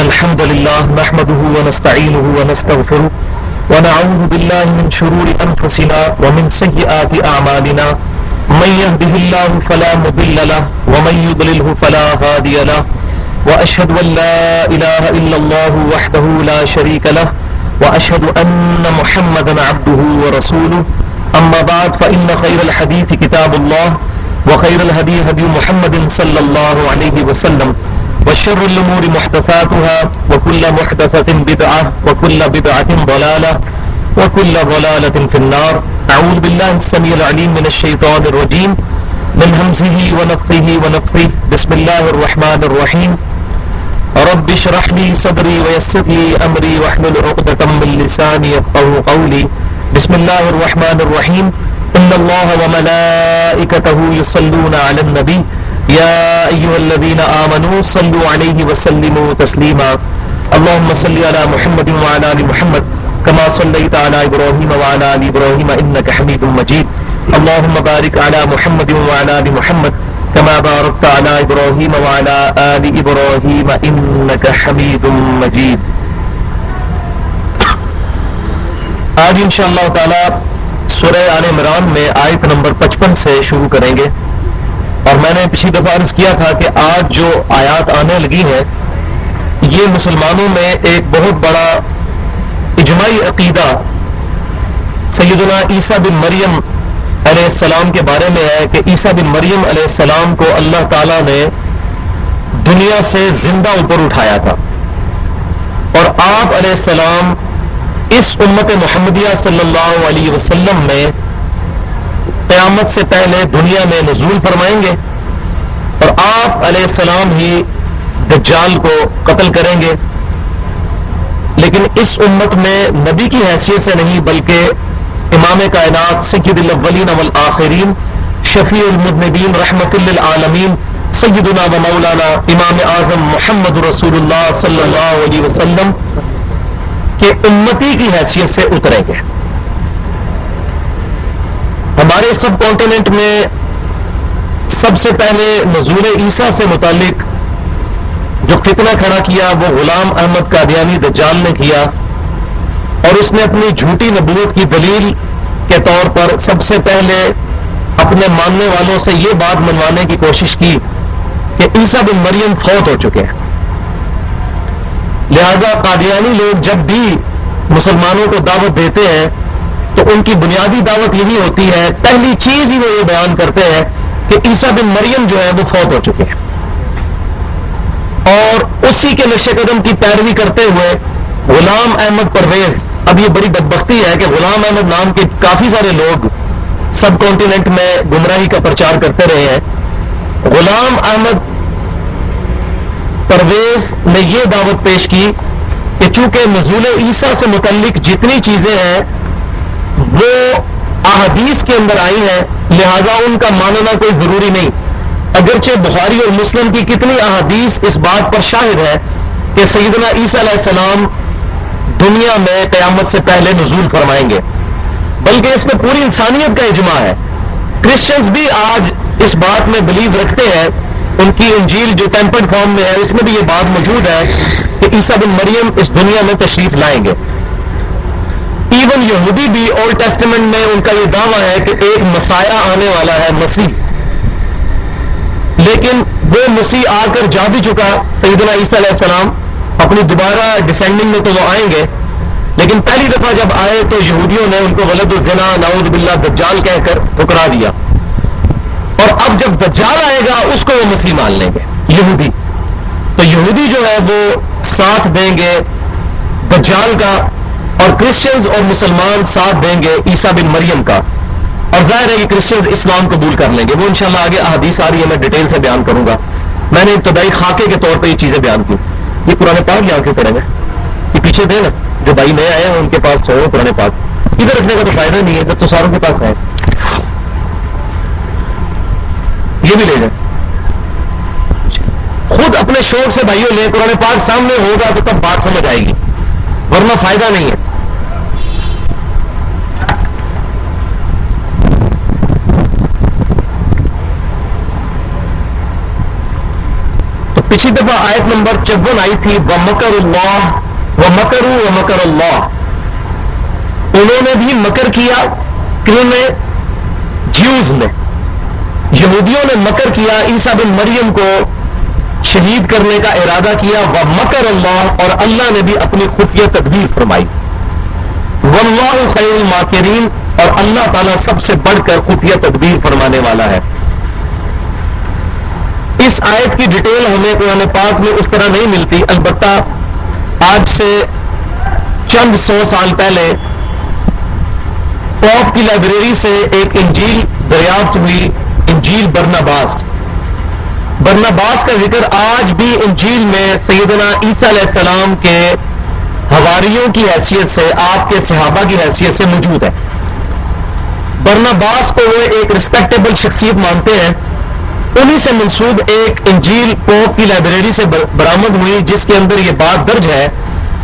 الحمد لله نحمده ونستعينه ونستغفره ونعوذ بالله من شرور أنفسنا ومن سيئات أعمالنا من يهده الله فلا مضل له ومن يضلله فلا هادي له وأشهد أن لا إله إلا الله وحده لا شريك له وأشهد أن محمدا عبده ورسوله أما بعد فإن خير الحديث كتاب الله وخير الهدي هدي محمد صلى الله عليه وسلم وشر الأمور محدثاتها وكل محدثة بدعة وكل بدعة ضلالة وكل ضلالة في النار. أعوذ بالله السميع العليم من الشيطان الرجيم من همزه ونفخه ونفثه. بسم الله الرحمن الرحيم. رب اشرح لي صدري ويسر لي أمري واحلل عقدة من لساني يفقهوا قولي. بسم الله الرحمن الرحيم. إن الله وملائكته يصلون على النبي يا أيها الذين آمنوا صلوا عليه وسلموا تسليما. اللهم صل على محمد وعلى آل محمد كما صليت على إبراهيم وعلى آل إبراهيم إنك حميد مجيد. اللهم بارك على محمد وعلى آل محمد كما باركت على إبراهيم وعلى آل إبراهيم إنك حميد مجيد. آج انشاءاللہ تعالی سورہ آل عمران میں آیت نمبر 55 سے شروع کریں گے. اور میں نے پچھلی دفعہ عرض کیا تھا کہ آج جو آیات آنے لگی ہیں یہ مسلمانوں میں ایک بہت بڑا اجماعی عقیدہ سیدنا عیسیٰ بن مریم علیہ السلام کے بارے میں ہے کہ عیسیٰ بن مریم علیہ السلام کو اللہ تعالیٰ نے دنیا سے زندہ اوپر اٹھایا تھا اور آپ علیہ السلام اس امت محمدیہ صلی اللہ علیہ وسلم میں قیامت سے پہلے دنیا میں نزول فرمائیں گے اور آپ علیہ السلام ہی دجال کو قتل کریں گے. لیکن اس امت میں نبی کی حیثیت سے نہیں بلکہ امام کائنات سید الاولین والآخرین شفیع المذنبین رحمت للعالمین سیدنا و مولانا امام اعظم محمد رسول اللہ صلی اللہ علیہ وسلم کے امتی کی حیثیت سے اتریں گے. ہمارے سب کانٹیننٹ میں سب سے پہلے نزول عیسیٰ سے متعلق جو فتنہ کھڑا کیا وہ غلام احمد قادیانی دجال نے کیا اور اس نے اپنی جھوٹی نبوت کی دلیل کے طور پر سب سے پہلے اپنے ماننے والوں سے یہ بات منوانے کی کوشش کی کہ عیسیٰ بن مریم فوت ہو چکے ہیں. لہذا قادیانی لوگ جب بھی مسلمانوں کو دعوت دیتے ہیں تو ان کی بنیادی دعوت یہی ہوتی ہے، پہلی چیز ہی وہ یہ بیان کرتے ہیں کہ عیسیٰ بن مریم جو ہے وہ فوت ہو چکے ہیں اور اسی کے نقش قدم کی پیروی کرتے ہوئے غلام احمد پرویز، اب یہ بڑی بدبختی ہے کہ غلام احمد نام کے کافی سارے لوگ سب کانٹیننٹ میں گمراہی کا پرچار کرتے رہے ہیں. غلام احمد پرویز نے یہ دعوت پیش کی کہ چونکہ نزول عیسیٰ سے متعلق جتنی چیزیں ہیں وہ احادیث کے اندر آئی ہیں لہذا ان کا ماننا کوئی ضروری نہیں، اگرچہ بخاری اور مسلم کی کتنی احادیث اس بات پر شاہد ہے کہ سیدنا عیسیٰ علیہ السلام دنیا میں قیامت سے پہلے نزول فرمائیں گے، بلکہ اس میں پوری انسانیت کا اجماع ہے. کرسچنز بھی آج اس بات میں بلیو رکھتے ہیں، ان کی انجیل جو ٹیمپرڈ فارم میں ہے اس میں بھی یہ بات موجود ہے کہ عیسیٰ بن مریم اس دنیا میں تشریف لائیں گے. ایون یہودی بھی اولڈ ٹیسٹمنٹ میں ان کا یہ دعویٰ ہے کہ ایک مسیح آنے والا ہے، مسیح، لیکن وہ مسیح آ کر جا بھی چکا سیدنا عیسیٰ علیہ السلام اپنی دوبارہ ڈسینڈنگ میں تو وہ آئیں گے، لیکن پہلی دفعہ جب آئے تو یہودیوں نے ان کو ولد الزنا نعوذ باللہ دجال کہہ کر ٹھکرا دیا اور اب جب دجال آئے گا اس کو وہ مسیح مان لیں گے یہودی. تو یہودی جو ہے وہ ساتھ دیں گے دجال کا اور کرسچنز اور مسلمان ساتھ دیں گے عیسیٰ بن مریم کا، اور ظاہر ہے کہ کرسچنز اسلام قبول کر لیں گے. وہ انشاءاللہ آگے احادیث آ رہی ہے، میں ڈیٹیل سے بیان کروں گا. میں نے ابتدائی خاکے کے طور پہ یہ چیزیں بیان کی. یہ قرآن پاک یہاں کیوں پڑھیں گے؟ یہ پیچھے دیں نا، جو بھائی نئے آئے ہیں ان کے پاس ہو قرآن پاک. ادھر رکھنے کا تو فائدہ نہیں ہے جب تو ساروں کے پاس ہے. یہ بھی لے جائیں، خود اپنے شوق سے بھائیوں لیں. قرآن پاک سامنے ہوگا تو تب بات سمجھ آئے گی، ورنہ فائدہ نہیں ہے. پچھلی دفعہ آیت نمبر 54 آئی تھی وَمَكَرُ اللَّهُ وَمَكَرُوا وَمَكَرَ اللَّهُ، انہوں نے بھی مکر کیا، کیوں نے؟ جیوز نے، یہودیوں نے مکر کیا، عیسیٰ بن مریم کو شہید کرنے کا ارادہ کیا، وَمَكَرَ اللَّهُ، اور اللہ نے بھی اپنی خفیہ تدبیر فرمائی، وَاللَّهُ خَيْرُ الْمَاكِرِينَ، اور اللہ تعالیٰ سب سے بڑھ کر خفیہ تدبیر فرمانے والا ہے۔ اس آیت کی ڈیٹیل ہمیں قرآن پاک میں اس طرح نہیں ملتی، البتہ آج سے چند 100 سال پہلے پوپ کی لائبریری سے ایک انجیل دریافت ہوئی، انجیل برناباس۔ برناباس کا ذکر آج بھی انجیل میں سیدنا عیسیٰ علیہ السلام کے حواریوں کی حیثیت سے، آپ کے صحابہ کی حیثیت سے موجود ہے۔ برناباس کو وہ ایک رسپیکٹیبل شخصیت مانتے ہیں، انہی سے منسوب ایک انجیل پوپ کی لائبریری سے برآمد ہوئی، جس کے اندر یہ بات درج ہے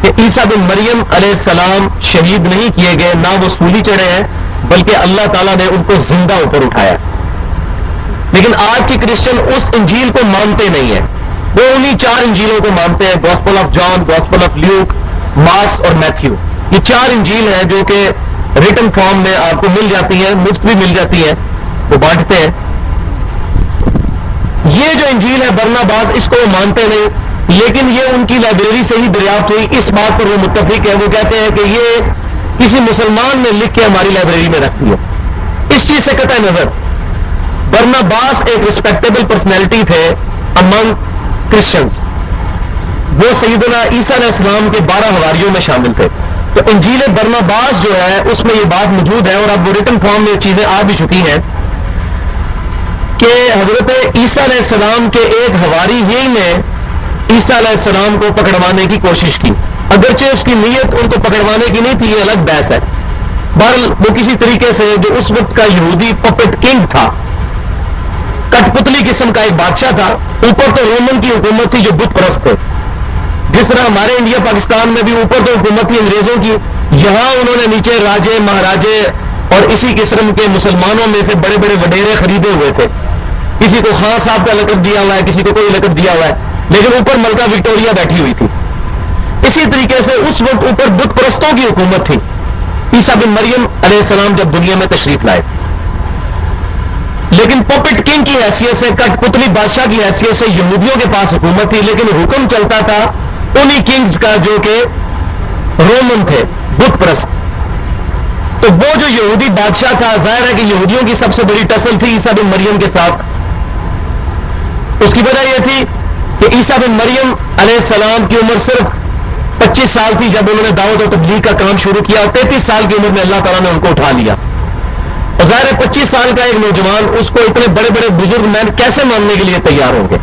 کہ عیسیٰ بن مریم علیہ السلام شہید نہیں کیے گئے، نہ وہ سولی چڑھے ہیں، بلکہ اللہ تعالیٰ نے ان کو زندہ اوپر اٹھایا۔ لیکن آج کی کرسچن اس انجیل کو مانتے نہیں ہیں، وہ انہی 4 انجیلوں کو مانتے ہیں، gospel of John, gospel of Luke, Marks اور میتھیو۔ یہ 4 انجیل ہیں جو کہ ریٹن فارم میں آپ کو مل جاتی ہیں، مفت بھی مل جاتی ہیں، وہ بانٹتے ہیں۔ یہ جو انجیل ہے برناباس، اس کو وہ مانتے نہیں، لیکن یہ ان کی لائبریری سے ہی دریافت ہوئی، اس بات پر وہ متفق ہے، وہ کہتے ہیں کہ یہ کسی مسلمان نے لکھ کے ہماری لائبریری میں رکھ دیا۔ اس چیز سے قطع نظر برناباس ایک رسپیکٹیبل پرسنالٹی تھے امنگ کرسچنز، وہ سیدنا عیسیٰ علیہ السلام کے 12 حواریوں میں شامل تھے۔ تو انجیل برناباس جو ہے اس میں یہ بات موجود ہے، اور اب وہ ریٹن فارم میں یہ چیزیں آ بھی چکی ہیں کہ حضرت عیسیٰ علیہ السلام کے ایک حواری ہی نے عیسیٰ علیہ السلام کو پکڑوانے کی کوشش کی، اگرچہ اس کی نیت ان کو پکڑوانے کی نہیں تھی، یہ الگ بحث ہے۔ بہرحال وہ کسی طریقے سے، جو اس وقت کا یہودی پپٹ کنگ تھا، کٹ پتلی قسم کا ایک بادشاہ تھا، اوپر تو رومن کی حکومت تھی جو بت پرست تھے، جس طرح ہمارے انڈیا پاکستان میں بھی اوپر تو حکومت تھی انگریزوں کی، یہاں انہوں نے نیچے راجے مہاراجے اور اسی قسم کے مسلمانوں میں سے بڑے بڑے وڈیرے خریدے ہوئے تھے، کسی کو خان صاحب کا لقب دیا ہوا ہے، کسی کو کوئی لقب دیا ہوا ہے، لیکن اوپر ملکہ وکٹوریا بیٹھی ہوئی تھی۔ اسی طریقے سے اس وقت اوپر بت پرستوں کی حکومت تھی۔ عیسیٰ بن مریم علیہ السلام جب دنیا میں تشریف لائے، لیکن پپٹ کنگ کی حیثیت سے، کٹ پتلی بادشاہ کی حیثیت سے یہودیوں کے پاس حکومت تھی، لیکن حکم چلتا تھا انہی کنگز کا جو کہ رومن تھے، بت پرست۔ تو وہ جو یہودی بادشاہ تھا، ظاہر ہے کہ یہودیوں کی سب سے بڑی ٹسل تھی عیسیٰ بن مریم کے ساتھ۔ اس کی وجہ یہ تھی کہ عیسیٰ بن مریم علیہ السلام کی عمر صرف 25 سال تھی جب انہوں نے دعوت و تبلیغ کا کام شروع کیا، اور 33 سال کی عمر میں اللہ تعالیٰ نے ان کو اٹھا لیا۔ اور ظاہر ہے 25 سال کا ایک نوجوان اس کو اتنے بڑے بڑے بزرگ مین کیسے ماننے کے لیے تیار ہوں گے؟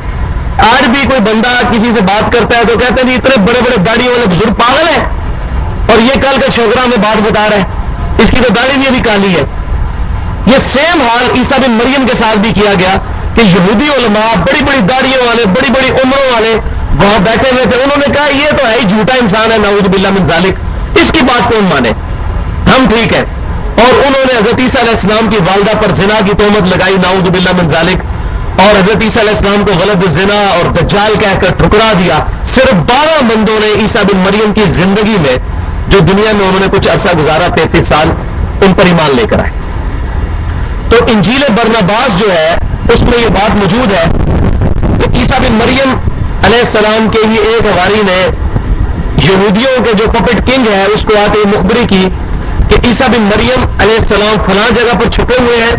آج بھی کوئی بندہ کسی سے بات کرتا ہے تو کہتے ہیں جی اتنے بڑے بڑے داڑھی والے بزرگ پاگل ہیں، اور یہ کل کا چھوکرا میں بات بتا رہا ہے، اس کی تو داڑھی بھی ابھی کالی ہے۔ یہ سیم حال عیسیٰ بن مریم کے ساتھ بھی کیا گیا کہ یہودی علماء بڑی بڑی داڑھیوں والے، بڑی بڑی عمروں والے وہاں بیٹھے ہوئے تھے، انہوں نے کہا یہ تو ہے ہی جھوٹا انسان ہے، نعوذ باللہ من ذالک، اس کی بات کون مانے، ہم ٹھیک ہے۔ اور انہوں نے حضرت عیسیٰ علیہ السلام کی والدہ پر زنا کی تہمت لگائی، نعوذ باللہ من ذالک، اور حضرت عیسیٰ علیہ السلام کو غلط زنا اور دجال کہہ کر ٹھکرا دیا۔ صرف 12 بندوں نے عیسیٰ بن مریم کی زندگی میں، جو دنیا میں انہوں نے کچھ عرصہ گزارا 33 سال، ان پر ایمان لے کر آئے۔ تو انجیل برناباس جو ہے اس میں یہ بات موجود ہے کہ عیسیٰ بن مریم علیہ السلام کے ہی ایک حواری نے یہودیوں کے جو پپٹ کنگ ہے اس کو آ کے مخبری کی کہ عیسیٰ بن مریم علیہ السلام فلاں جگہ پر چھپے ہوئے ہیں،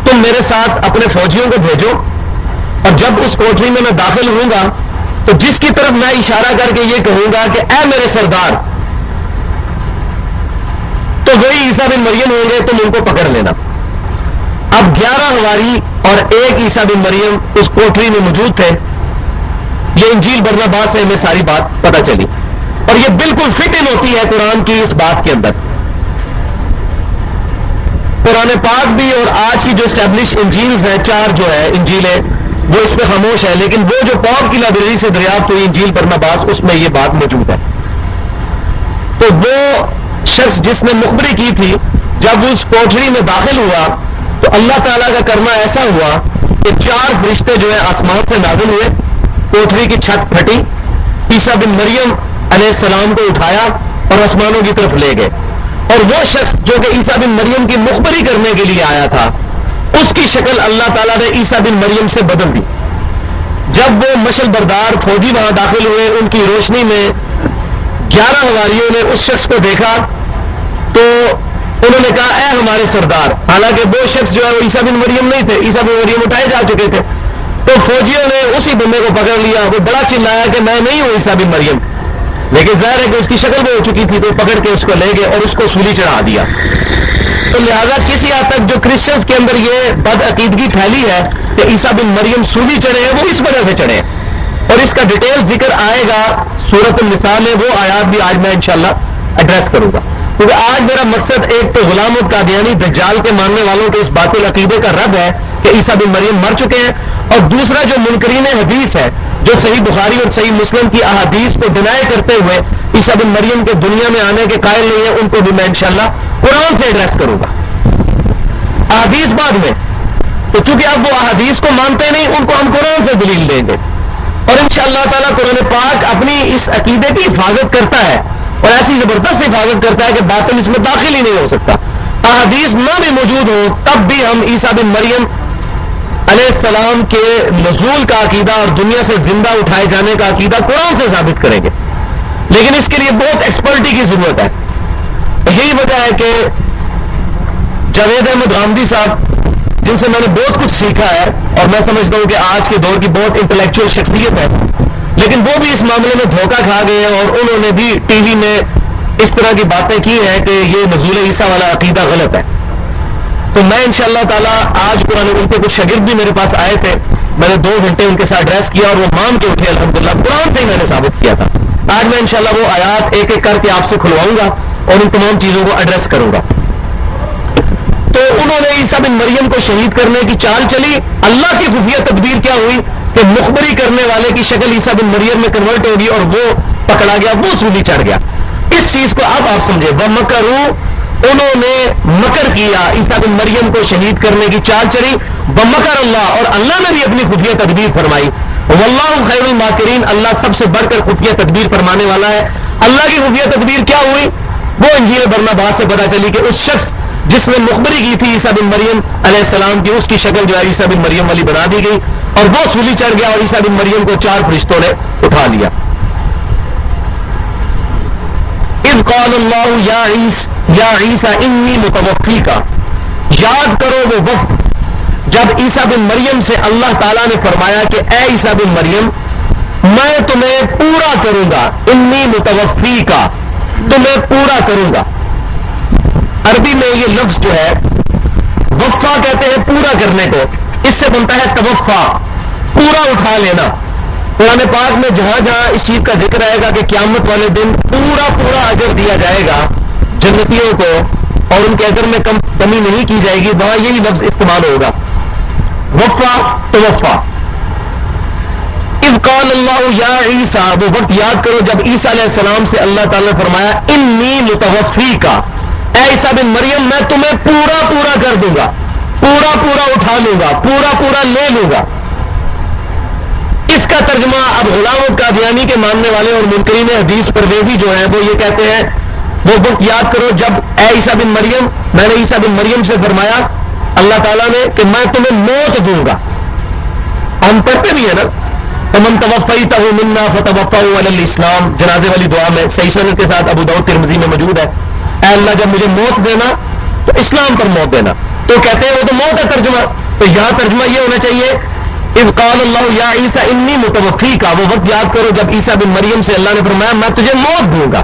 تم میرے ساتھ اپنے فوجیوں کو بھیجو، اور جب اس کوٹری میں داخل ہوں گا تو جس کی طرف میں اشارہ کر کے یہ کہوں گا کہ اے میرے سردار، تو وہی عیسیٰ بن مریم ہوں گے، تم ان کو پکڑ لینا۔ اب 11 حواری اور ایک عیسیٰ بن مریم اس کوٹری میں موجود تھے۔ یہ انجیل برناباس سے ہمیں ساری بات پتہ چلی، اور یہ بالکل فٹ ان ہوتی ہے قرآن کی اس بات کے اندر۔ قرآن پاک بھی اور آج کی جو اسٹیبلش انجیلز ہیں، 4 جو ہے انجیلیں، وہ اس پہ خاموش ہے، لیکن وہ جو پاپ کی لائبریری سے دریافت ہوئی انجیل برناباس، اس میں یہ بات موجود ہے۔ تو وہ شخص جس نے مخبری کی تھی، جب اس کوٹری میں داخل ہوا تو اللہ تعالیٰ کا کرنا ایسا ہوا کہ 4 فرشتے جو ہے آسمان سے نازل ہوئے، کوٹری کی چھت پھٹی، عیسیٰ بن مریم علیہ السلام کو اٹھایا اور آسمانوں کی طرف لے گئے، اور وہ شخص جو کہ عیسیٰ بن مریم کی مخبری کرنے کے لیے آیا تھا، اس کی شکل اللہ تعالیٰ نے عیسیٰ بن مریم سے بدل دی۔ جب وہ مشل بردار فوجی وہاں داخل ہوئے، ان کی روشنی میں 11 حواریوں نے اس شخص کو دیکھا تو انہوں نے کہا اے ہمارے سردار، حالانکہ وہ شخص جو ہے وہ عیسیٰ بن مریم نہیں تھے، عیسیٰ بن مریم اٹھائے جا چکے تھے۔ تو فوجیوں نے اسی بندے کو پکڑ لیا، وہ بڑا چلایا کہ میں نہیں ہوں عیسیٰ بن مریم، لیکن ظاہر ہے کہ اس کی شکل وہ ہو چکی تھی، تو پکڑ کے اس کو لے گئے اور اس کو سولی چڑھا دیا۔ تو لہذا کسی حد تک جو کرسچنز کے اندر یہ بد عقیدگی پھیلی ہے کہ عیسیٰ بن مریم سولی چڑھے ہیں، وہ اس وجہ سے چڑھے ہیں، اور اس کا ڈیٹیل ذکر آئے گا سورۃ النساء میں، وہ آیات بھی آج میں انشاءاللہ ایڈریس کروں گا، کیونکہ آج میرا مقصد ایک تو غلام القادیانی دجال کے ماننے والوں کے اس باطل عقیدے کا رد ہے کہ عیسیٰ بن مریم مر چکے ہیں، اور دوسرا جو منکرین حدیث ہے، جو صحیح بخاری اور صحیح مسلم کی احادیث کو ڈینائی کرتے ہوئے عیسیٰ بن مریم کے دنیا میں آنے کے قائل نہیں ہے، ان کو بھی میں انشاءاللہ قرآن سے ایڈریس کروں گا، احادیث بعد میں۔ تو چونکہ اب وہ احادیث کو مانتے نہیں، ان کو ہم قرآن سے دلیل دیں گے، اور انشاءاللہ تعالیٰ قرآن پاک اپنی اس عقیدے کی حفاظت کرتا ہے، اور ایسی زبردست حفاظت کرتا ہے کہ باطل اس میں داخل ہی نہیں ہو سکتا۔ احادیث نہ بھی موجود ہو تب بھی ہم عیسیٰ بن مریم علیہ السلام کے نزول کا عقیدہ اور دنیا سے زندہ اٹھائے جانے کا عقیدہ قرآن سے ثابت کریں گے، لیکن اس کے لیے بہت ایکسپرٹی کی ضرورت ہے۔ یہی وجہ ہے کہ جاوید احمد غامدی صاحب، جن سے میں نے بہت کچھ سیکھا ہے، اور میں سمجھتا ہوں کہ آج کے دور کی بہت انٹلیکچوئل شخصیت ہے، لیکن وہ بھی اس معاملے میں دھوکہ کھا گئے ہیں، اور انہوں نے بھی ٹی وی میں اس طرح کی باتیں کی ہیں کہ یہ نزول عیسیٰ والا عقیدہ غلط ہے۔ تو میں انشاءاللہ تعالیٰ آج قرآن، ان کے کچھ شاگرد بھی میرے پاس آئے تھے، میں نے 2 گھنٹے ان کے ساتھ ایڈریس کیا اور وہ مان کے اٹھے، الحمدللہ قرآن سے ہی میں نے ثابت کیا تھا۔ آج میں انشاءاللہ وہ آیات ایک ایک کر کے آپ سے کھلواؤں گا اور ان تمام چیزوں کو ایڈریس کروں گا۔ تو انہوں نے عیسیٰ بن مریم کو شہید کرنے کی چال چلی، اللہ کی خفیہ تدبیر کیا ہوئی کہ مخبری کرنے والے کی شکل عیسیٰ بن مریم میں کنورٹ ہوگی اور وہ پکڑا گیا، وہ سولی چڑھ گیا۔ اس چیز کو اب آپ سمجھے، وَمَكَرُوا، انہوں نے مکر کیا، عیسیٰ بن مریم کو شہید کرنے کی چال چلی، وَمَكَرَ اللَّهُ، اور اللہ نے بھی اپنی خفیہ تدبیر فرمائی، وَاللَّهُ خَيْرُ الْمَاكِرِينَ، اللہ سب سے بڑھ کر خفیہ تدبیر فرمانے والا ہے۔ اللہ کی خفیہ تدبیر کیا ہوئی؟ وہ انجیل برناباس سے پتہ چلی کہ اس شخص جس نے مخبری کی تھی عیسیٰ بن مریم علیہ السلام کی، اس کی شکل جو ہے عیسیٰ بن مریم والی بنا دی گئی، اور وہ سولی چڑھ گیا، اور عیسیٰ بن مریم کو 4 فرشتوں نے اٹھا لیا۔ اذ قال اللہ یا عیسیٰ انی متوفیک، یاد کرو وہ وقت جب عیسیٰ بن مریم سے اللہ تعالیٰ نے فرمایا کہ اے عیسیٰ بن مریم، میں تمہیں پورا کروں گا، انی متوفیک، تمہیں پورا کروں گا۔ عربی میں یہ لفظ جو ہے وفا کہتے ہیں پورا کرنے کو، اس سے بنتا ہے توفا، پورا اٹھا لینا۔ قرآن پاک میں جہاں جہاں اس چیز کا ذکر آئے گا کہ قیامت والے دن پورا اجر دیا جائے گا جنتیوں کو اور ان کے اجر میں کمی نہیں کی جائے گی، وہاں یہی لفظ استعمال ہوگا، وفا توفا۔ اذ قال اللہ یا عیسیٰ، وہ وقت یاد کرو جب عیسیٰ علیہ السلام سے اللہ تعالیٰ نے فرمایا انی متوفیک، اے عیسیٰ بن مریم میں تمہیں پورا کر دوں گا، پورا اٹھا لوں گا، پورا لے لوں گا۔ اس کا ترجمہ اب غلام القادیانی کے ماننے والے اور منکرین حدیث پرویزی جو ہیں وہ یہ کہتے ہیں، وہ وقت یاد کرو جب اے عیسیٰ بن مریم، میں نے عیسیٰ بن مریم سے فرمایا اللہ تعالیٰ نے کہ میں تمہیں موت دوں گا۔ ہم پڑھتے بھی ہیں نا، فمن توفیتہ منا فتوفہ علی الاسلام، جنازے والی دعا میں صحیح سند کے ساتھ ابو داؤد ترمذی میں موجود ہے، اے اللہ جب مجھے موت دینا تو اسلام پر موت دینا۔ تو کہتے ہیں وہ تو موت ہے ترجمہ، تو یہاں ترجمہ یہ ہونا چاہیے اذ قال اللہ یا عیسیٰ انی متوفیک، وہ وقت یاد کرو جب عیسیٰ بن مریم سے اللہ نے فرمایا میں تجھے موت دوں گا۔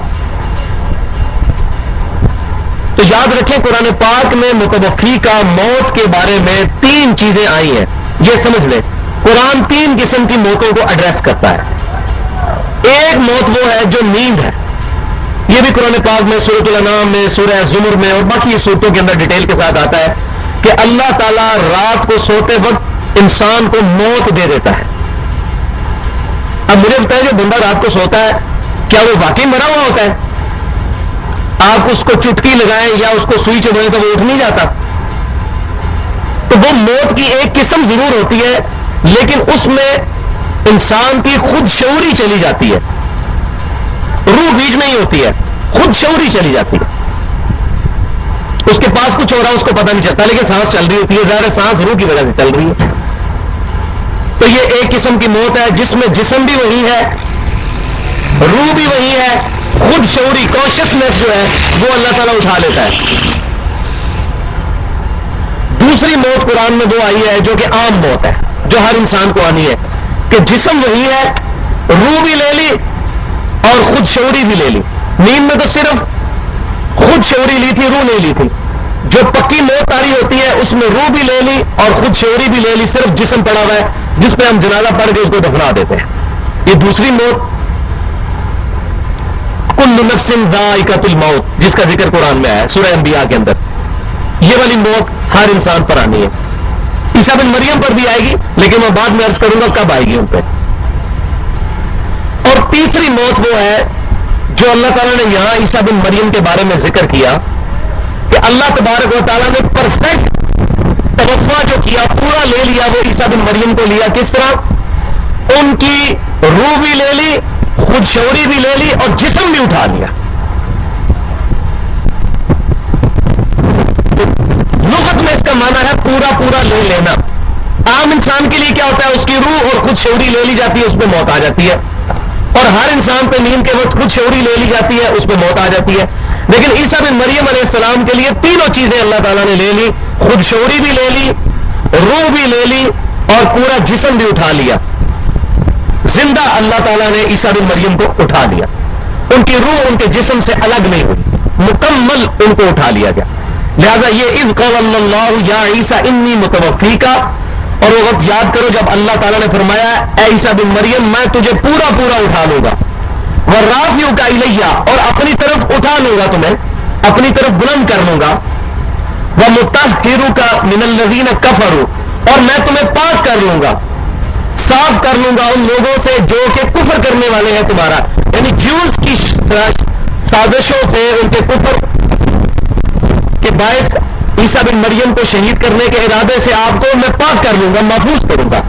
تو یاد رکھیں قرآن پاک میں متوفی کا موت کے بارے میں 3 چیزیں آئی ہیں، یہ سمجھ لیں قرآن 3 قسم کی موتوں کو ایڈریس کرتا ہے۔ ایک موت وہ ہے جو نیند ہے، یہ بھی قرآن پاک میں سورۃ الانعام میں، سورہ زمر میں اور باقی صورتوں کے اندر ڈیٹیل کے ساتھ آتا ہے کہ اللہ تعالیٰ رات کو سوتے وقت انسان کو موت دے دیتا ہے۔ اب مجھے بتائیں جو بندہ رات کو سوتا ہے کیا وہ واقعی مرا ہوا ہوتا ہے؟ آپ اس کو چٹکی لگائیں یا اس کو سوئی چبھائیں تو وہ اٹھ نہیں جاتا؟ تو وہ موت کی ایک قسم ضرور ہوتی ہے، لیکن اس میں انسان کی خود شعوری چلی جاتی ہے، روح بیچ میں ہی ہوتی ہے، خود شعوری چلی جاتی ہے، اس کے پاس کچھ ہو رہا ہے اس کو پتہ نہیں چلتا، لیکن سانس چل رہی ہوتی ہے، ظاہر سانس روح کی وجہ سے چل رہی ہے۔ تو یہ ایک قسم کی موت ہے جس میں جسم بھی وہی ہے، روح بھی وہی ہے، خود شعوری کانشیسنیس جو ہے وہ اللہ تعالیٰ اٹھا لیتا ہے۔ دوسری موت قرآن میں وہ آئی ہے جو کہ عام موت ہے، جو ہر انسان کو آنی ہے، کہ جسم وہی ہے، روح بھی لے لی اور خود شعوری بھی لے لی۔ نیند میں تو صرف خود شعوری لی تھی، روح نہیں لی تھی۔ جو پکی موت تاری ہوتی ہے اس میں روح بھی لے لی اور خود شعوری بھی لے لی، صرف جسم پڑا ہوا ہے جس پہ ہم جنازہ پڑھ کے اس کو دفنا دیتے ہیں۔ یہ دوسری موت، کل نفس ذائقۃ الموت، جس کا ذکر قرآن میں آیا ہے سورہ انبیاء کے اندر، یہ والی موت ہر انسان پر آنی ہے۔ عیسیٰ بن مریم پر بھی آئے گی، لیکن میں بعد میں عرض کروں گا کب آئے گی ان پہ۔ اور تیسری موت وہ ہے جو اللہ تعالیٰ نے یہاں عیسیٰ بن مریم کے بارے میں ذکر کیا کہ اللہ تبارک و تعالیٰ نے پرفیکٹ توفع جو کیا، پورا لے لیا، وہ عیسیٰ بن مریم کو لیا۔ کس طرح؟ ان کی روح بھی لے لی، خود شعوری بھی لے لی اور جسم بھی اٹھا لیا۔ لغت میں اس کا معنی ہے پورا پورا لے لینا۔ عام انسان کے لیے کیا ہوتا ہے؟ اس کی روح اور خود شعوری لے لی جاتی ہے، اس پہ موت آ جاتی ہے، اور ہر انسان پہ نیند کے وقت خود شعوری لے لی جاتی ہے، اس پہ موت آ جاتی ہے۔ لیکن عیسیٰ بن مریم علیہ السلام کے لیے تینوں چیزیں اللہ تعالیٰ نے لے لی، خود شعوری بھی لے لی، روح بھی لے لی اور پورا جسم بھی اٹھا لیا۔ زندہ اللہ تعالیٰ نے عیسیٰ بن مریم کو اٹھا لیا، ان کی روح ان کے جسم سے الگ نہیں ہوئی، مکمل ان کو اٹھا لیا گیا۔ لہذا یہ اذ قال اللہ یا عیسیٰ انی متوفیکا، اور وہ وقت یاد کرو جب اللہ تعالیٰ نے فرمایا اے عیسیٰ بن مریم میں تجھے پورا پورا اٹھا لوں گا، ورافعک الیہ، اور اپنی طرف اٹھا لوں گا، تمہیں اپنی طرف بلند کر لوں گا، ومطہرک من الذین کفروا، اور میں تمہیں پاک کر لوں گا، صاف کر لوں گا ان لوگوں سے جو کہ کفر کرنے والے ہیں تمہارا، یعنی جیوز کی سازشوں سے، ان کے کفر کے باعث عیسیٰ بن مریم کو شہید کرنے کے ارادے سے آپ کو میں پاک کر لوں گا، محفوظ کروں گا۔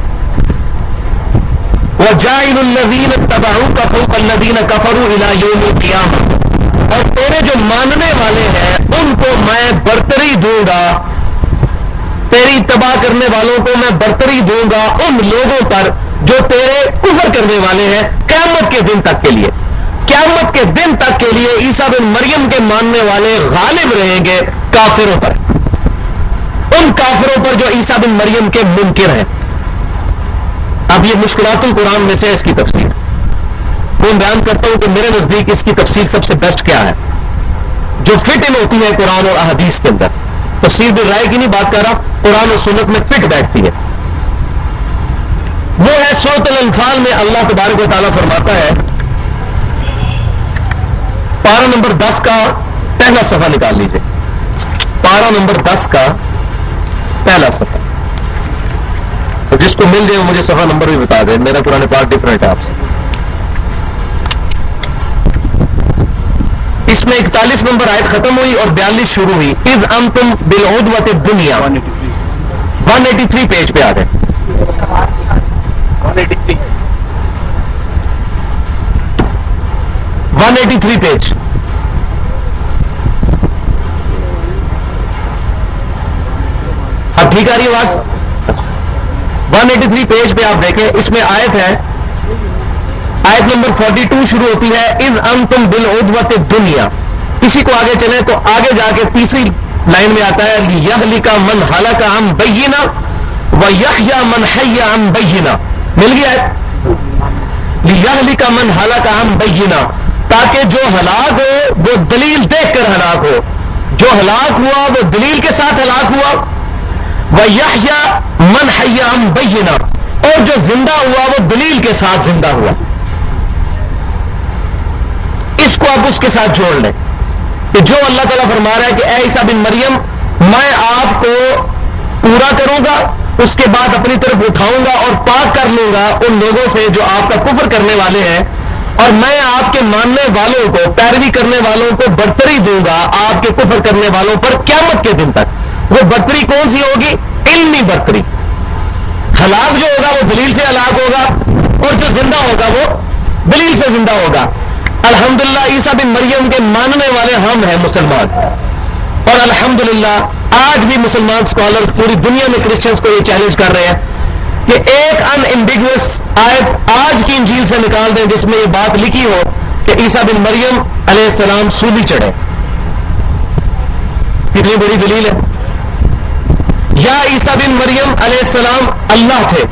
وَجَاعِلُ الَّذِينَ اتَّبَعُوكَ فَوْقَ الَّذِينَ كَفَرُوا إِلَىٰ يَوْمِ الْقِيَامَةِ، اور تیرے جو ماننے والے ہیں ان کو میں برتری دوں گا، تیری اتباع کرنے والوں کو میں برتری دوں گا ان لوگوں پر جو تیرے کفر کرنے والے ہیں، قیامت کے دن تک کے لیے۔ قیامت کے دن تک کے لیے عیسیٰ بن مریم کے ماننے والے غالب رہیں گے کافروں پر، ان کافروں پر جو عیسیٰ بن مریم کے منکر ہیں۔ اب یہ مشکلات القرآن میں سے اس کی تفسیر میں بیان کرتا ہوں کہ میرے نزدیک اس کی تفسیر سب سے بیسٹ کیا ہے، جو فٹ ان ہوتی ہے قرآن اور احادیث کے اندر۔ تفسیر بھی رائے کی نہیں بات کر رہا، قرآن اور سنت میں فٹ بیٹھتی ہے، وہ ہے سورۃ الانفال میں اللہ تبارک و تعالیٰ فرماتا ہے، پارہ نمبر 10 کا پہلا صفحہ نکال لیجئے، پارہ نمبر 10 کا پہلا صفحہ، تو جس کو مل جائے وہ مجھے صفحہ نمبر بھی بتا دے، میرا قرآن پاک ڈفرینٹ ہے آپ سے۔ اس میں 41 نمبر آیت ختم ہوئی اور 42 شروع ہوئی۔ اذ انتم بالعدوۃ الدنیا، 183 پیج پہ آ گئے، 183 پیج۔ اب ٹھیک آ رہی آواز؟ 183 پیج پہ آپ دیکھیں، اس میں آیت ہے، آیت نمبر 42 شروع ہوتی ہے اذ انتم بالعدوۃ الدنیا۔ اسی کو آگے چلیں تو آگے جا کے تیسری لائن میں آتا ہے لیہلک من ہلک عن بینہ ویحیی من حی عن بینہ۔ مل گیا ہے؟ لیہلک من ہلک عن بینہ، تاکہ جو ہلاک ہو وہ دلیل دیکھ کر ہلاک ہو، جو ہلاک ہوا وہ دلیل کے ساتھ ہلاک ہوا، ویحیی من حی عن بینہ، اور جو زندہ ہوا وہ دلیل کے ساتھ زندہ ہوا۔ اس کو آپ اس کے ساتھ جوڑ لیں کہ جو اللہ تعالیٰ فرما رہا ہے کہ اے عیسیٰ بن مریم میں آپ کو پورا کروں گا، اس کے بعد اپنی طرف اٹھاؤں گا اور پاک کر لوں گا ان لوگوں سے جو آپ کا کفر کرنے والے ہیں، اور میں آپ کے ماننے والوں کو، پیروی کرنے والوں کو برتری دوں گا آپ کے کفر کرنے والوں پر قیامت کے دن تک۔ وہ برتری کون سی ہوگی؟ علمی برتری. ہلاک جو ہوگا وہ دلیل سے ہلاک ہوگا اور جو زندہ ہوگا وہ دلیل سے زندہ ہوگا. الحمدللہ عیسیٰ بن مریم کے ماننے والے ہم ہیں مسلمان, اور الحمدللہ آج بھی مسلمان اسکالر پوری دنیا میں کرسچنز کو یہ چیلنج کر رہے ہیں کہ ایک ان ایمبیگوس آیت آج کی انجیل سے نکال دیں جس میں یہ بات لکھی ہو کہ عیسیٰ بن مریم علیہ السلام سولی چڑھے. کتنی بڑی دلیل ہے. یا عیسیٰ بن مریم علیہ السلام اللہ تھے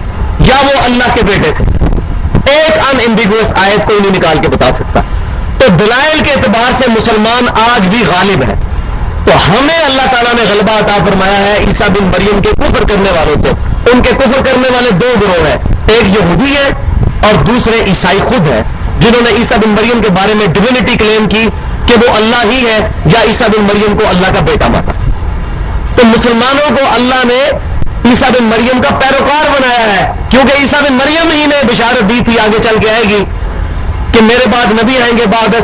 یا وہ اللہ کے بیٹے تھے. ایک ان ایمبیگوس آیت کوئی نہیں نکال کے بتا سکتا. تو دلائل کے اعتبار سے مسلمان آج بھی غالب ہے. تو ہمیں اللہ تعالیٰ نے غلبہ عطا فرمایا ہے عیسیٰ بن مریم کے کفر کرنے والوں سے. ان کے کفر کرنے والے دو گروہ ہیں, ایک یہودی ہے اور دوسرے عیسائی خود ہیں, جنہوں نے عیسیٰ بن مریم کے بارے میں ڈیوینٹی کلیم کی کہ وہ اللہ ہی ہے یا عیسیٰ بن مریم کو اللہ کا بیٹا مانا. تو مسلمانوں کو اللہ نے عیسیٰ بن مریم کا پیروکار بنایا ہے, کیونکہ عیسیٰ بن مریم ہی نے بشارت دی تھی آگے چل کے آئے گی کہ میرے بعد نبی آئیں گے بعد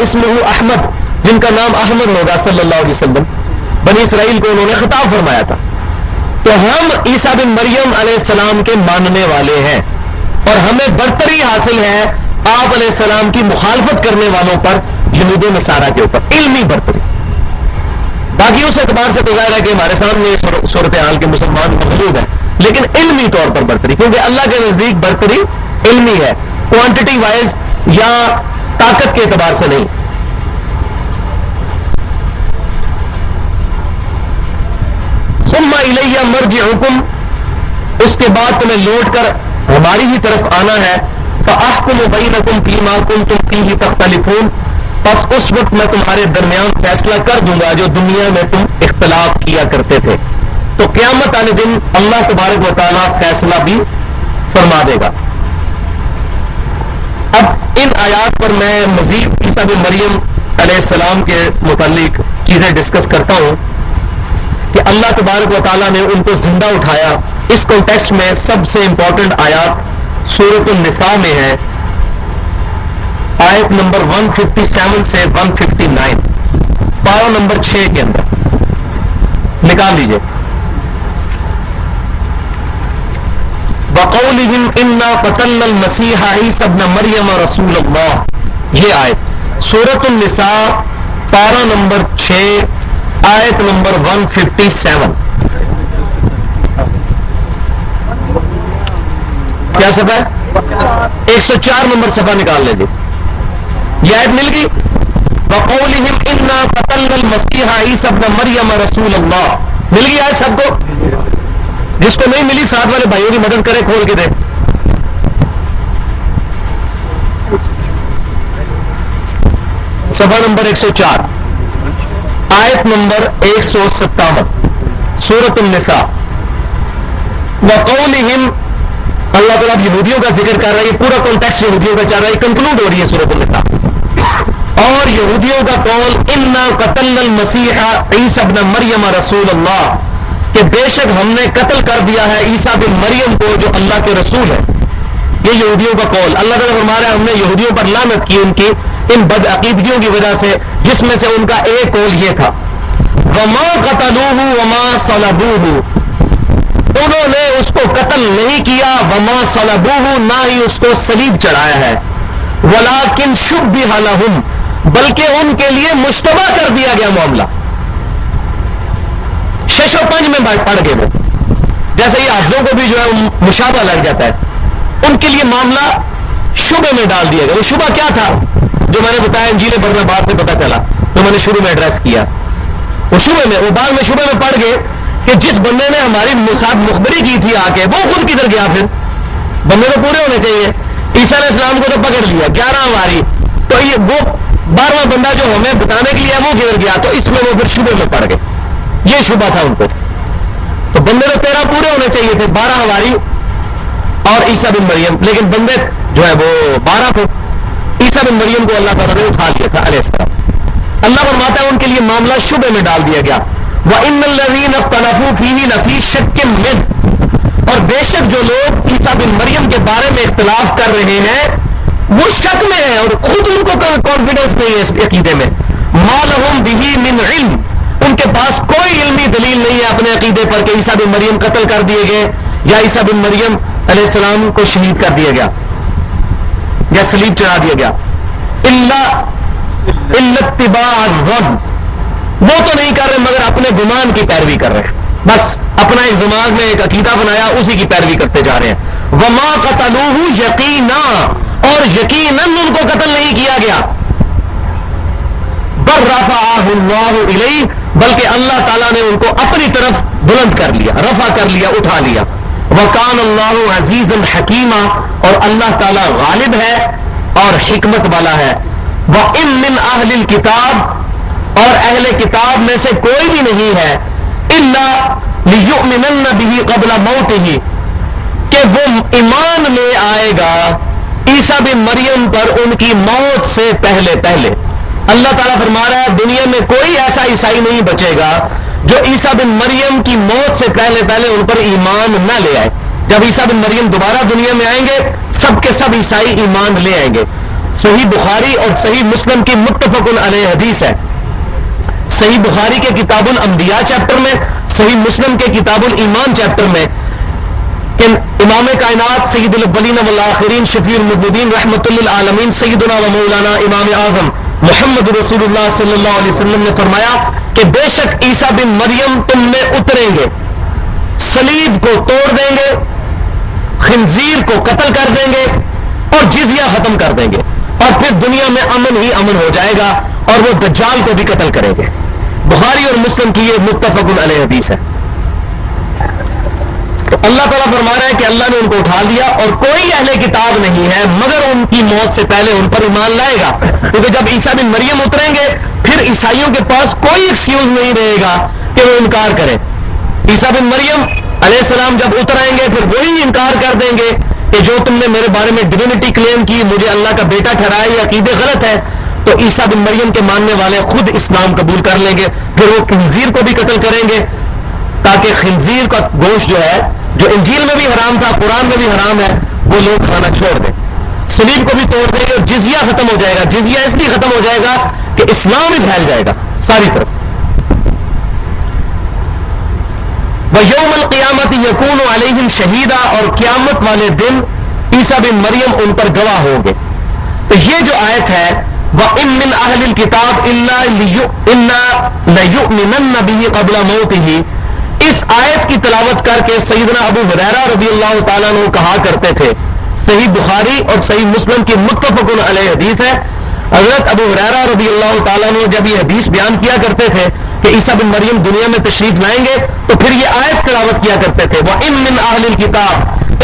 اسمہ احمد, جن کا نام احمد ہوگا صلی اللہ علیہ وسلم. بنی اسرائیل کو انہوں نے خطاب فرمایا تھا. تو ہم عیسیٰ بن مریم علیہ السلام کے ماننے والے ہیں, اور ہمیں برتری حاصل ہے آپ علیہ السلام کی مخالفت کرنے والوں پر, یہود و نصارہ کے اوپر, علمی برتری. باقی اس اعتبار سے تو ظاہر ہے کہ ہمارے سامنے یہ صورتحال کے مسلمان مغلوب ہیں, لیکن علمی طور پر برتری, کیونکہ اللہ کے نزدیک برتری علمی ہے, کوانٹٹی وائز یا طاقت کے اعتبار سے نہیں. ثم الیہ مرجعکم, اس کے بعد تمہیں لوٹ کر ہماری ہی طرف آنا ہے. فاحکم بینکم فیما کنتم فیہ تختلفون, پس اس وقت میں تمہارے درمیان فیصلہ کر دوں گا جو دنیا میں تم اختلاف کیا کرتے تھے. تو قیامت والے دن اللہ تبارک و تعالیٰ فیصلہ بھی فرما دے گا. اب ان آیات پر میں مزید عیسیٰ بن مریم علیہ السلام کے متعلق چیزیں ڈسکس کرتا ہوں کہ اللہ تبارک و تعالیٰ نے ان کو زندہ اٹھایا. اس کانٹیکسٹ میں سب سے امپورٹنٹ آیات سورۃ النساء میں ہے, آیت نمبر 157 سے 159, پارہ نمبر 6 کے اندر نکال لیجئے. وَقَوْلِهِمْ إِنَّا قَتَلْنَا الْمَسِيحَ عِيسَى ابْنَ مَرْيَمَ رَسُولَ اللَّهِ, یہ آیت سورۃ النساء پارہ نمبر 6 آیت نمبر 157. کیا صفحہ ہے؟ 104 نمبر صفحہ نکال لیجیے. یہ آیت مل گئی. وَقَوْلِهِمْ إِنَّا قَتَلْنَا الْمَسِيحَ عِيسَى ابْنَ مَرْيَمَ رَسُولَ اللَّهِ, مل گئی آیت سب کو. جس کو نہیں ملی ساتھ والے بھائیوں کی مدد کرے, کھول کے دے. صفحہ نمبر 104 آیت نمبر 157 سورۃ النساء. وَقَوْلِهِمْ, اللہ تعالیٰ یہودیوں کا ذکر کر رہا ہے. یہ پورا کانٹیکسٹ یہودیوں کا چل رہا ہے, کنکلوڈ ہو رہی ہے سورۃ النساء. اور یہودیوں کا قول انا قتلنا المسیح عیسی ابن مریم رسول اللہ, کہ بے شک ہم نے قتل کر دیا ہے عیسیٰ بن مریم کو جو اللہ کے رسول ہے. یہ یہودیوں کا قول. اللہ تعالیٰ فرما رہا ہے ہم نے یہودیوں پر لعنت کی ان کی ان بد عقیدگیوں کی وجہ سے, جس میں سے ان کا ایک قول یہ تھا وما قتلوہ وما صلبوہ, انہوں نے اس کو قتل نہیں کیا, وما صلبوہ, نہ ہی اس کو صلیب چڑھایا ہے, ولکن شبہ لہم, بلکہ ان کے لیے مشتبہ کر دیا گیا معاملہ. 6 و 5 میں پڑھ کے وہ جیسے یہ حافظوں کو بھی جو ہے مشابہ لگ جاتا ہے, ان کے لیے معاملہ شبہ میں ڈال دیا گیا. وہ شبہ کیا تھا جو میں نے بتایا انجیل برناباس سے پتا چلا, تو میں نے شروع میں ایڈریس کیا. وہ شبہ میں, وہ بعد میں شبہ میں پڑھ گئے کہ جس بندے نے ہماری ساتھ مخبری کی تھی آ کے, وہ خود کدھر گیا. پھر بندے تو پورے ہونے چاہیے. عیسیٰ علیہ السلام کو تو پکڑ لیا 11 ہماری, تو یہ وہ 12واں بندہ جو ہمیں بتانے کے لیے وہ کدھر گیا, تو اس میں وہ پھر شبہ میں پڑ گئے. یہ شبہ تھا ان کو. تو بندے تو 13 پورے ہونے چاہیے تھے, 12 ہماری اور عیسیٰ بن مریم, لیکن بندے جو ہے وہ 12 تھے. عیسیٰ بن مریم کو اللہ تعالیٰ نے اٹھا لیا تھا علیہ السلام. اللہ فرماتا ہے ان کے لیے معاملہ شبہ میں ڈال دیا گیا. وَإِنَّ الَّذِينَ اخْتَلَفُوا فِيهِ لَفِي شَكٍّ مِّنْهُ, اور بے شک جو لوگ عیسیٰ بن مریم کے بارے میں اختلاف کر رہے ہیں وہ شک میں ہیں, اور خود ان کو کانفیڈنس نہیں ہے اس عقیدے میں. مَا لَهُمْ بِهِ مِنْ عِلْمٍ, ان کے پاس کوئی علمی دلیل نہیں ہے اپنے عقیدے پر کہ عیسیٰ بن مریم قتل کر دیے گئے یا عیسیٰ بن مریم علیہ السلام کو شہید کر دیا گیا یا صلیب چڑھا دیا گیا. الا اتباع الظن، وہ تو نہیں کر رہے مگر اپنے گمان کی پیروی کر رہے ہیں. بس اپنا ایک دماغ میں ایک عقیدہ بنایا، اسی کی پیروی کرتے جا رہے ہیں. وما قتلوہ یقینا، اور یقیناً ان کو قتل نہیں کیا گیا. بل رفعہ اللہ الیہ، بلکہ اللہ تعالیٰ نے ان کو اپنی طرف بلند کر لیا، رفع کر لیا، اٹھا لیا. وکان اللہ عزیزا حکیما، اور اللہ تعالیٰ غالب ہے اور حکمت والا ہے. وَإِن مِّنْ أَهْلِ الْكِتَابِ، اور اہل کتاب میں سے کوئی بھی نہیں ہے إِلَّا لِيُؤْمِنَنَّ بِهِ قَبْلَ مَوْتِهِ، کہ وہ ایمان لے آئے گا عیسیٰ بن مریم پر ان کی موت سے پہلے پہلے. اللہ تعالیٰ فرما رہا ہے دنیا میں کوئی ایسا عیسائی نہیں بچے گا جو عیسیٰ بن مریم کی موت سے پہلے پہلے ان پر ایمان نہ لے آئے. جب عیسیٰ بن مریم دوبارہ دنیا میں آئیں گے سب کے سب عیسائی ایمان لے آئیں گے. صحیح بخاری اور صحیح مسلم کی متفق علیہ حدیث ہے. صحیح بخاری کے کتاب الانبیاء چیپٹر میں، صحیح مسلم کے کتاب الایمان چیپٹر میں امام کائنات سید الاولین والآخرین شفیع المذنبین رحمۃ للعالمین سیدنا و مولانا امام اعظم محمد رسول اللہ صلی اللہ علیہ وسلم نے فرمایا کہ بے شک عیسیٰ بن مریم تم میں اتریں گے، صلیب کو توڑ دیں گے، خنزیر کو قتل کر دیں گے اور جزیہ ختم کر دیں گے، اور پھر دنیا میں امن ہی امن ہو جائے گا، اور وہ دجال کو بھی قتل کریں گے. بخاری اور مسلم کی یہ متفق علیہ حدیث ہے. تو اللہ تعالیٰ فرما رہا ہے کہ اللہ نے ان کو اٹھا لیا اور کوئی اہل کتاب نہیں ہے مگر ان کی موت سے پہلے ان پر ایمان لائے گا. کیونکہ جب عیسیٰ بن مریم اتریں گے پھر عیسائیوں کے پاس کوئی ایکسکیوز نہیں رہے گا کہ وہ انکار کریں. عیسیٰ بن مریم علیہ السلام جب اتر آئیں گے پھر وہی انکار کر دیں گے کہ جو تم نے میرے بارے میں ڈیوینٹی کلیم کی، مجھے اللہ کا بیٹا ٹھہرایا، یہ عقیدے غلط ہے. تو عیسیٰ بن مریم کے ماننے والے خود اسلام قبول کر لیں گے. پھر وہ خنزیر کو بھی قتل کریں گے تاکہ خنزیر کا گوشت جو ہے، جو انجیل میں بھی حرام تھا، قرآن میں بھی حرام ہے، وہ لوگ کھانا چھوڑ دیں. صلیب کو بھی توڑ دیں گے اور جزیہ ختم ہو جائے گا. جزیہ اس لیے ختم ہو جائے گا کہ اسلام ہی پھیل جائے گا ساری طرف. وَيَوْمَ الْقِيَامَةِ يَكُونُ عَلَيْهِمْ شَهِيدًا، اور قیامت والے دن عیسیٰ بن مریم ان پر گواہ ہوں گے. تو یہ جو آیت ہے وَإِن مِّنْ أَهْلِ الْكِتَابِ إِلَّا لَيُؤْمِنَنَّ بِهِ قَبْلَ مَوْتِهِ، اس آیت کی تلاوت کر کے سیدنا ابو ہریرہ رضی اللہ تعالیٰ عنہ کہا کرتے تھے. صحیح بخاری اور صحیح مسلم کی متفق علیہ حدیث ہے. حضرت ابو ہریرہ رضی اللہ تعالیٰ عنہ جب یہ حدیث بیان کیا کرتے تھے کہ عیسیٰ بن مریم دنیا میں تشریف لائیں گے تو پھر یہ آیت تلاوت کیا کرتے تھے وَإِن مِّنْ أَهْلِ الْكِتَابِ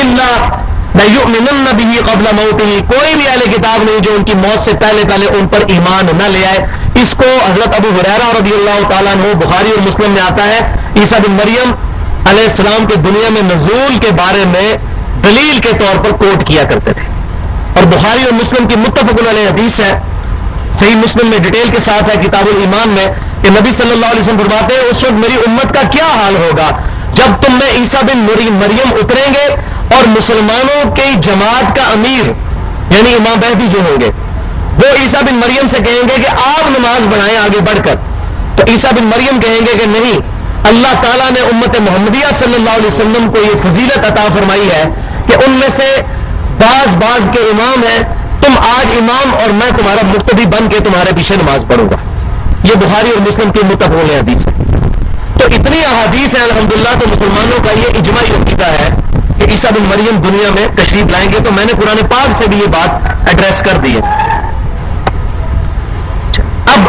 إِلَّا لَيُؤْمِنَنَّ بِهِ قَبْلَ مَوْتِهِ، کوئی بھی اہل کتاب نہیں جو ان کی موت سے پہلے پہلے ان پر ایمان نہ لے آئے. اس کو حضرت ابو ہریرہ رضی اللہ تعالیٰ عنہ بخاری اور مسلم میں آتا ہے عیسیٰ بن مریم علیہ السلام کے دنیا میں نزول کے بارے میں دلیل کے طور پر کوٹ کیا کرتے تھے. اور بخاری اور مسلم کی متفق علیہ حدیث ہے، صحیح مسلم میں ڈیٹیل کے ساتھ ہے کتاب الایمان میں، کہ نبی صلی اللہ علیہ وسلم فرماتے ہیں اس وقت میری امت کا کیا حال ہوگا جب تم میں عیسیٰ بن مریم اتریں گے اور مسلمانوں کی جماعت کا امیر یعنی امام مہدی جو ہوں گے وہ عیسیٰ بن مریم سے کہیں گے کہ آپ نماز بڑھائیں آگے بڑھ کر. تو عیسیٰ بن مریم کہیں گے کہ نہیں، اللہ تعالیٰ نے امت محمدیہ صلی اللہ علیہ وسلم کو یہ فضیلت عطا فرمائی ہے کہ ان میں سے بعض کے امام ہیں، تم آج امام اور میں تمہارا مقتدی بن کے تمہارے پیچھے نماز پڑھوں گا. یہ بخاری اور مسلم کی متفق حدیث ہے. تو اتنی احادیث ہیں الحمدللہ. تو مسلمانوں کا یہ اجماعی عقیدہ ہے کہ عیسیٰ بن مریم دنیا میں تشریف لائیں گے. تو میں نے قرآن پاک سے بھی یہ بات ایڈریس کر دی ہے. اب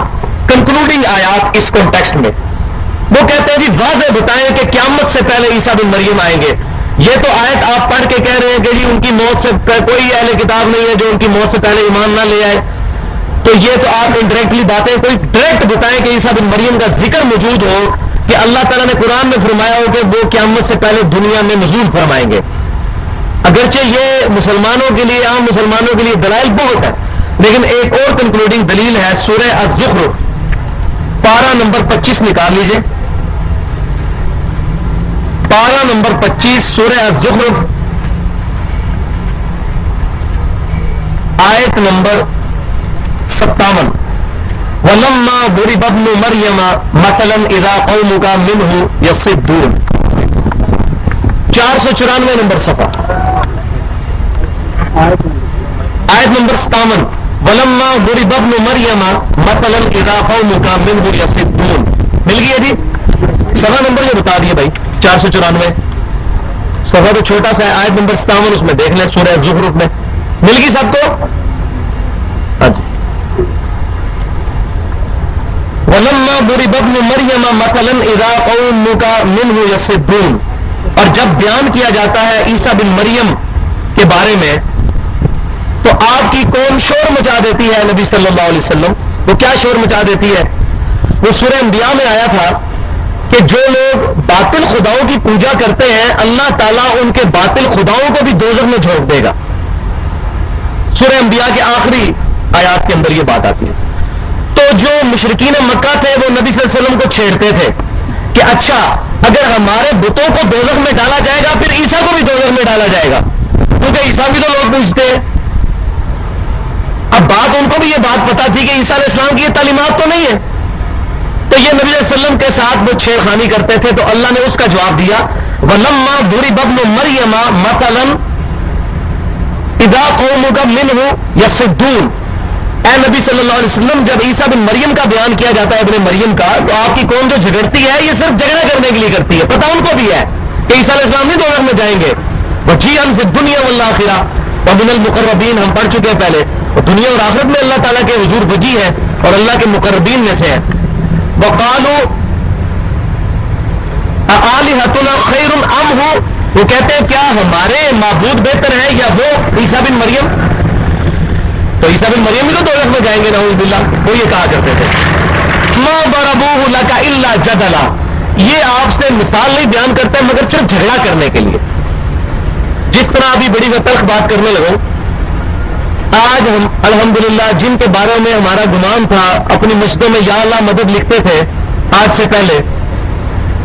کنکلوڈنگ آیات اس کانٹیکسٹ میں وہ کہتے ہیں جی واضح بتائیں کہ قیامت سے پہلے عیسیٰ بن مریم آئیں گے. یہ تو آیت آپ پڑھ کے کہہ رہے ہیں کہ جی ان کی موت سے کوئی اہل کتاب نہیں ہے جو ان کی موت سے پہلے ایمان نہ لے آئے. تو یہ تو آپ انڈائریکٹلی باتیں، کوئی ڈائریکٹ بتائیں کہ عیسیٰ بن مریم کا ذکر موجود ہو کہ اللہ تعالیٰ نے قرآن میں فرمایا ہو کہ وہ قیامت سے پہلے دنیا میں نزول فرمائیں گے. اگرچہ یہ مسلمانوں کے لیے، عام مسلمانوں کے لیے دلائل بہت ہے، لیکن ایک اور کنکلوڈنگ دلیل ہے سورہ الزخرف پارہ نمبر 25 نکال لیجئے. پارہ نمبر 25 سورہ الزخرف آیت نمبر 57. وَلَمَّا ضُرِبَ ابْنُ مَرْيَمَ مَثَلًا إِذَا قَوْمُكَ مِنْهُ يَصِدُّونَ 494 نمبر صفحہ آیت نمبر 57 وَلَمَّا ضُرِبَ ابْنُ مَرْيَمَ مَثَلًا إِذَا قَوْمُكَ مِنْهُ يَصِدُّونَ مل گئی ہے جی صفحہ نمبر یہ بتا دیے بھائی 494 صفحہ تو چھوٹا سا ہے آیت نمبر 57 اس میں دیکھ لیں سورہ زخرف میں مل گئی سب کو ہاں جی وَلَمَّا ضُرِبَ ابْنُ مَرْيَمَ مَثَلًا إِذَا قَوْمُكَ مِنْهُ يَصِدُّونَ اور جب بیان کیا جاتا ہے عیسیٰ بن مریم کے بارے میں تو آپ کی قوم شور مچا دیتی ہے نبی صلی اللہ علیہ وسلم وہ کیا شور مچا دیتی ہے وہ سورہ انبیاء میں آیا تھا کہ جو لوگ باطل خداؤں کی پوجا کرتے ہیں اللہ تعالیٰ ان کے باطل خداؤں کو بھی دوزخ میں جھونک دے گا سورہ انبیاء کے آخری آیات کے اندر یہ بات آتی ہے تو جو مشرکین مکہ تھے وہ نبی صلی اللہ علیہ وسلم کو چھیڑتے تھے کہ اچھا اگر ہمارے بتوں کو دوزخ میں ڈالا جائے گا پھر عیسیٰ کو بھی دوزخ میں ڈالا جائے گا کیونکہ عیسیٰ بھی تو لوگ پوچھتے ہیں اب بات ان کو بھی یہ بات پتا تھی کہ عیسیٰ علیہ السلام کی یہ تعلیمات تو نہیں ہے تو یہ نبی علیہ السلام کے ساتھ وہ چھیڑ خانی کرتے تھے تو اللہ نے اس کا جواب دیا وَلَمَّا ضُرِبَ ابْنُ مَرْيَمَ مَثَلًا إِذَا قَوْمُكَ مِنْهُ يَصِدُّونَ اے نبی صلی اللہ علیہ وسلم جب عیسیٰ بن مریم کا بیان کیا جاتا ہے ابن مریم کا تو آپ کی قوم جو جھگڑتی ہے یہ صرف جھگڑا کرنے کے لیے کرتی ہے پتہ ان کو بھی ہے کہ عیسیٰ علیہ السلام نہیں دوزخ میں جائیں گے وَجِيعًا فِي الدُّنْيَا وَالْآخِرَةِ وَمِنَ الْمُقَرَّبِينَ ہم پڑھ چکے ہیں پہلے اور دنیا اور آخرت میں اللہ تعالیٰ کے حضور وجی ہے اور اللہ کے مقربین میں سے ہے وَقَالُوا أَآلِهَتُنَا خَيْرٌ أَمْ هُوَ وہ کہتے ہیں کیا ہمارے معبود بہتر ہے یا وہ عیسیٰ بن مریم تو عیسیٰ بن مریم بھی تو دوزخ میں جائیں گے نعوذ باللہ وہ یہ کہا کرتے تھے مَا ضَرَبُوهُ لَكَ إِلَّا جَدَلًا یہ آپ سے مثال نہیں بیان کرتے مگر صرف جھگڑا کرنے کے لیے جس طرح ابھی بڑی تلخ بات کرنے لگوں آج ہم الحمدللہ جن کے بارے میں ہمارا گمان تھا اپنی مسجدوں میں یا اللہ مدد لکھتے تھے آج سے پہلے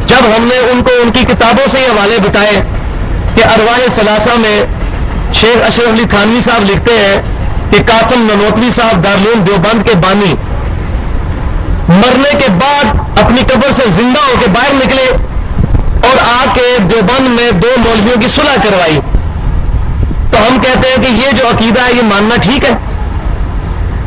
جب ہم نے ان کو ان کی کتابوں سے یہ حوالے بتائے کہ ارواح ثلاثہ میں شیخ اشرف علی تھانوی صاحب لکھتے ہیں کہ قاسم ننوتوی صاحب دارالعلوم دیوبند کے بانی مرنے کے بعد اپنی قبر سے زندہ ہو کے باہر نکلے اور آ کے دیوبند میں 2 مولویوں کی صلح کروائی تو ہم کہتے ہیں کہ یہ جو عقیدہ ہے یہ ماننا ٹھیک ہے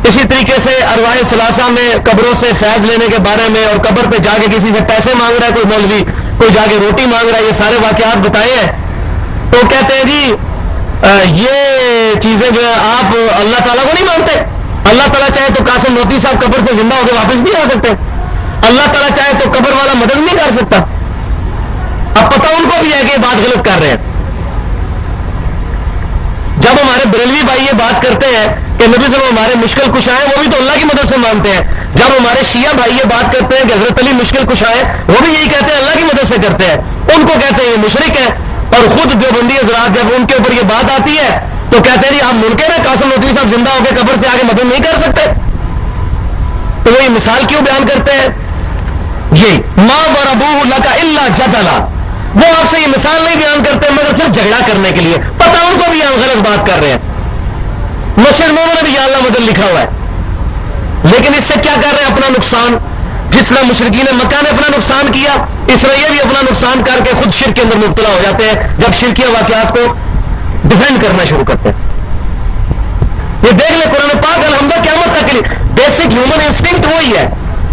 اسی طریقے سے ارواح ثلاثہ میں قبروں سے فیض لینے کے بارے میں اور قبر پہ جا کے کسی سے پیسے مانگ رہا ہے کوئی مولوی کوئی جا کے روٹی مانگ رہا ہے یہ سارے واقعات بتائے ہیں تو کہتے ہیں جی یہ چیزیں جو ہے آپ اللہ تعالیٰ کو نہیں مانتے اللہ تعالیٰ چاہے تو قاسم نوتوی صاحب قبر سے زندہ ہو کے واپس نہیں آ سکتے اللہ تعالیٰ چاہے تو قبر والا مدد نہیں کر سکتا اب پتہ ان کو بھی ہے کہ یہ بات غلط کر رہے ہیں جب ہمارے بریلوی بھائی یہ بات کرتے ہیں کہ نبی صلی اللہ علیہ وسلم ہمارے مشکل کشا ہیں وہ بھی تو اللہ کی مدد سے مانتے ہیں جب ہمارے شیعہ بھائی یہ بات کرتے ہیں کہ حضرت علی مشکل کشا ہے وہ بھی یہی کہتے ہیں اللہ کی مدد سے کرتے ہیں ان کو کہتے ہیں یہ مشرک ہے اور خود دیوبندی حضرات جب ان کے اوپر یہ بات آتی ہے تو کہتے ہیں جی آپ منکر ہیں قاسم نوتوی صاحب زندہ ہو کے قبر سے آگے مدد نہیں کر سکتے تو وہ یہ مثال کیوں بیان کرتے ہیں یہ ما ضربوه لك الا جدلا وہ آپ سے یہ مثال نہیں بیان کرتے مگر صرف جھگڑا کرنے کے لیے پتہ ان کو بھی ہم غلط بات کر رہے ہیں مسجد میں بھی یا اللہ مدد لکھا ہوا ہے لیکن اس سے کیا کر رہے ہیں اپنا نقصان جس طرح مشرکین مکہ نے اپنا نقصان کیا اس طرح یہ بھی اپنا نقصان کر کے خود شرک کے اندر مبتلا ہو جاتے ہیں جب شرکیہ واقعات کو ڈیفینڈ کرنا شروع کرتے ہیں یہ دیکھ لیں قرآن پاک الحمدہ قیامت تک بیسک ہیومن انسٹنکٹ وہی ہے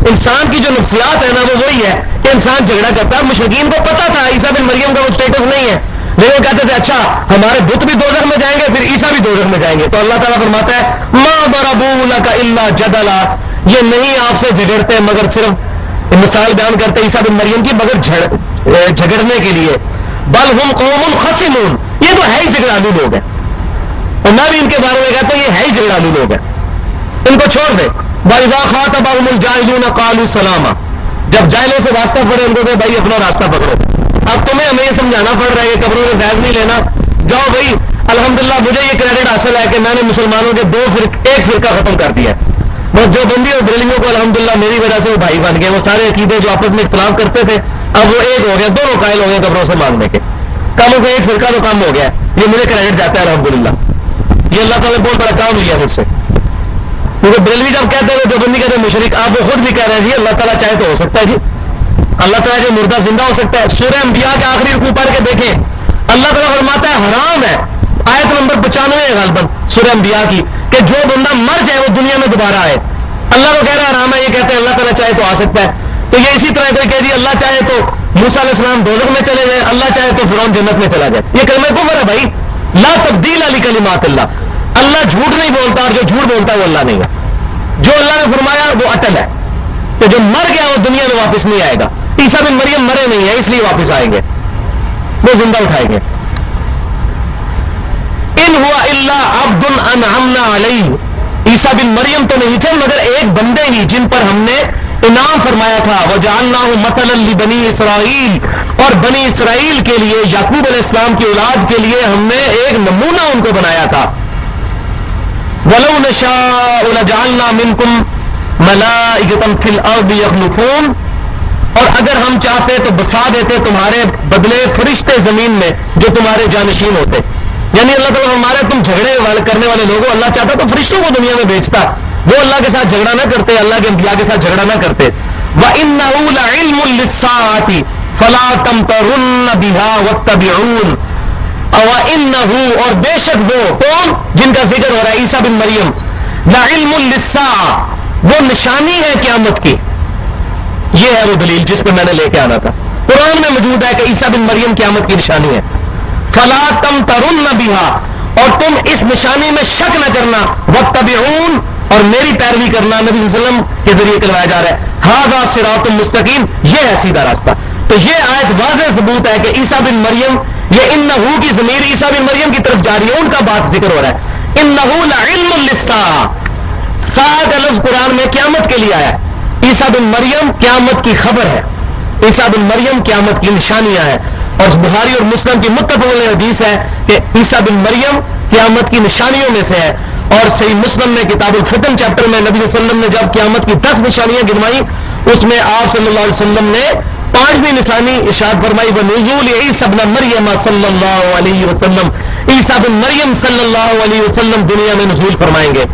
انسان کی جو نفسیات ہے نا وہ وہی ہے کہ انسان جھگڑا کرتا ہے مشرکین کو پتا تھا عیسیٰ بن مریم کا وہ اسٹیٹس نہیں ہے لیکن وہ کہتے تھے اچھا ہمارے بت بھی دوزخ میں جائیں گے پھر عیسیٰ بھی دوزخ میں جائیں گے تو اللہ تعالیٰ فرماتا ہے ما ضربوه لك الا جدلا یہ نہیں آپ سے جھگڑتے مگر صرف مثال بیان کرتے عیسیٰ بن مریم کی مگر جھگڑنے کے لیے بل هم قوم خصمون یہ تو ہے ہی جھگڑالو لوگ ہیں اور میں بھی ان کے بارے میں کہتا ہوں یہ ہے ہی جھگڑالو لوگ ہیں ان کو چھوڑ دے وَإِذَا خَاطَبَهُمُ الْجَاهِلُونَ قَالُوا سَلَامًا جب جاہلوں سے واسطہ پڑے ان کو کہ بھائی اپنا راستہ پکڑو اب تمہیں ہمیں یہ سمجھانا پڑ رہا ہے کہ قبروں میں فیض نہیں لینا جاؤ بھائی الحمدللہ مجھے یہ کریڈٹ حاصل ہے کہ میں نے مسلمانوں کے ایک فرقہ ختم کر دیا ہے جو بندی اور بریلیوں کو الحمدللہ میری وجہ سے وہ بھائی بن گئے وہ سارے عقیدے جو آپس میں اختلاف کرتے تھے اب وہ ایک ہو گیا دونوں قائل ہو گئے قبروں سے مانگنے کے کم ہو گیا ایک فرقہ تو کم ہو گیا یہ مجھے کریڈٹ جاتا ہے الحمدللہ یہ اللہ تعالیٰ نے بہت بڑا کام لیا مجھ سے کیونکہ بریلوی جب کہتے ہیں جو بندی کہتے ہیں مشرک، آپ وہ خود بھی کہہ رہے ہیں جی اللہ تعالیٰ چاہے تو ہو سکتا ہے جی، اللہ تعالیٰ جو مردہ زندہ ہو سکتا ہے. سورہ انبیاء کے آخری رکوع پڑھ کے دیکھیں، اللہ تعالیٰ فرماتا ہے حرام ہے، آیت نمبر 95 ہے غالباً سورہ انبیاء کی، کہ جو بندہ مر جائے وہ دنیا میں دوبارہ آئے. اللہ کو کہہ رہا ہے حرام ہے، یہ کہتے ہیں اللہ تعالیٰ چاہے تو آ سکتا ہے. تو یہ اسی طرح کوئی کہہ جی اللہ چاہے تو موسیٰ علیہ السلام دوزخ میں چلے جائیں، اللہ چاہے تو فرعون جنت میں چلا جائے. یہ کلمہ کفر ہے بھائی. لا تبدیل لکلمات اللہ. اللہ جھوٹ نہیں بولتا، اور جو جھوٹ بولتا ہے وہ اللہ نہیں ہے. جو اللہ نے فرمایا وہ اٹل ہے. تو جو مر گیا وہ دنیا میں واپس نہیں آئے گا. عیسیٰ بن مریم مرے نہیں ہیں اس لیے واپس آئیں گے، وہ زندہ اٹھائیں گے. ان ہوا الا عبد انعمنا علیہ. عیسیٰ بن مریم تو نہیں تھے مگر ایک بندے ہی جن پر ہم نے انعام فرمایا تھا. وجعلناہ مثلا لبنی اسرائیل. اور بنی اسرائیل کے لیے، یعقوب علیہ السلام کی اولاد کے لیے ہم نے ایک نمونہ ان کو بنایا تھا. ولو نشاء لجعلنا منکم ملائکۃ فی الارض یخلفون. اور اگر ہم چاہتے تو بسا دیتے تمہارے بدلے فرشتے زمین میں جو تمہارے جانشین ہوتے. یعنی اللہ تعالیٰ ہمارے تم جھگڑے کرنے والے لوگوں، اللہ چاہتا تو فرشتوں کو دنیا میں بھیجتا، وہ اللہ کے ساتھ جھگڑا نہ کرتے، اللہ کے انبیاء کے ساتھ جھگڑا نہ کرتے. وَإِنَّهُ لَعِلْمٌ لِّلسَّاعَةِ فَلَا تَمْتَرُنَّ بِهَا وَاتَّبِعُونِ. وَإِنَّهُ اور بے شک وہ کون جن کا ذکر ہو رہا ہے عیسیٰ بن مریم، لَعِلْمٌ لِّلسَّاعَةِ وہ نشانی ہے قیامت کی. یہ ہے وہ دلیل جس پہ میں نے لے کے آنا تھا. قرآن میں موجود ہے کہ عیسیٰ بن مریم قیامت کی نشانی ہے. فلا تمترن بها اور تم اس نشانی میں شک نہ کرنا. واتبعون اور میری پیروی کرنا. نبی صلی اللہ علیہ وسلم کے ذریعے کروایا جا رہا ہے ھذا صراط مستقیم، یہ ہے سیدھا راستہ. تو یہ آیت واضح ثبوت ہے کہ عیسیٰ بن مریم، یہ انہو کی ضمیر عیسیٰ بن مریم کی طرف جاری ہے، ان کا بات ذکر ہو رہا ہے. انہو لعلم للساعہ. ساعہ کا لفظ قرآن میں قیامت کے لیے آیا ہے. عیسیٰ بن مریم قیامت کی خبر ہے، عیسیٰ بن مریم قیامت کی نشانیاں ہیں. اور بخاری اور مسلم کی متفق علیہ حدیث ہے کہ عیسیٰ بن مریم قیامت کی نشانیوں میں سے ہے. اور صحیح مسلم میں کتاب الفتن چیپٹر میں نبی صلی اللہ علیہ وسلم نے جب قیامت کی 10 نشانیاں گنوائیں، اس میں آپ صلی اللہ علیہ وسلم نے 5ویں نشانی ارشاد فرمائی بنزول عیسیٰ ابن مریم صلی اللہ علیہ وسلم. عیسیٰ بن مریم صلی اللہ علیہ وسلم دنیا میں نزول فرمائیں گے.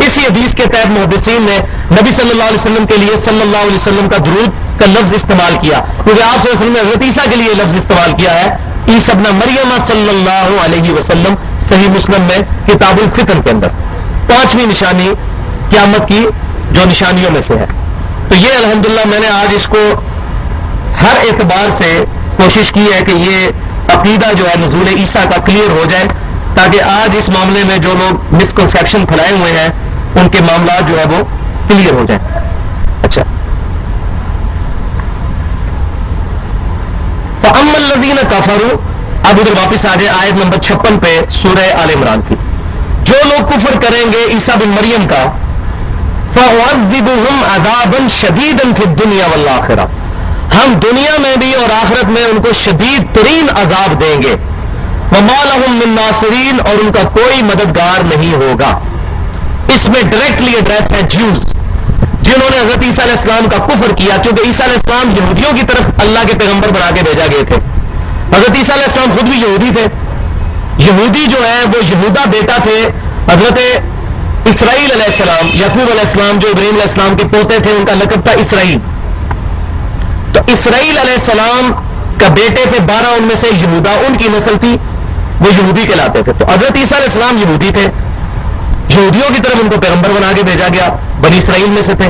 اسی حدیث کے تحت محدثین نے نبی صلی اللہ علیہ وسلم کے لیے صلی اللہ علیہ وسلم کا درود کا لفظ استعمال کیا، کیونکہ آپ صلی اللہ علیہ وسلم نے حضرت عیسیٰ کے لیے لفظ استعمال کیا ہے عیسیٰ ابن مریم صلی اللہ علیہ وسلم. صحیح مسلم میں کتاب الفتن کے اندر 5ویں نشانی قیامت کی جو نشانیوں میں سے ہے. تو یہ الحمدللہ میں نے آج اس کو ہر اعتبار سے کوشش کی ہے کہ یہ عقیدہ جو ہے نزول عیسیٰ کا کلیئر ہو جائے، تاکہ آج اس معاملے میں جو لوگ مسکنسیپشن پھیلائے ہوئے ہیں ان کے معاملات جو ہے وہ کلیئر ہو جائیں. اچھا، فَأَمَّا الَّذِينَ كَفَرُوا. اب ادھر واپس آ جائے آیت نمبر 56 پہ سورہ آل عمران کی. جو لوگ کفر کریں گے عیسیٰ بن مریم کا، فَأُعَذِّبُهُمْ عَذَابًا شَدِيدًا فِي الدُّنْيَا وَالْآخِرَةِ. ہم دنیا میں بھی اور آخرت میں ان کو شدید ترین عذاب دیں گے. وَمَا لَهُم مِّن نَاصِرِينَ اور ان کا کوئی مددگار نہیں ہوگا. اس میں ڈائریکٹلی ایڈریس ہے جیوز جنہوں نے حضرت عیسیٰ علیہ السلام کا کفر کیا، کیونکہ عیسیٰ علیہ السلام یہودیوں کی طرف اللہ کے پیغمبر بنا کے بھیجا گئے تھے. حضرت عیسیٰ علیہ السلام خود بھی یہودی تھے. یہودی جو ہے وہ یہودا بیٹا تھے حضرت اسرائیل علیہ السلام. یعقوب علیہ السلام جو ابراہیم علیہ السلام کے پوتے تھے ان کا لقب تھا اسرائیل. تو اسرائیل علیہ السلام کا بیٹے تھے 12، ان میں سے یہودا ان کی نسل تھی، وہ یہودی کہلاتے تھے. تو حضرت عیسیٰ علیہ السلام یہودی تھے، یہودیوں کی طرف ان کو پیغمبر بنا کے بھیجا گیا، بنی اسرائیل میں سے تھے.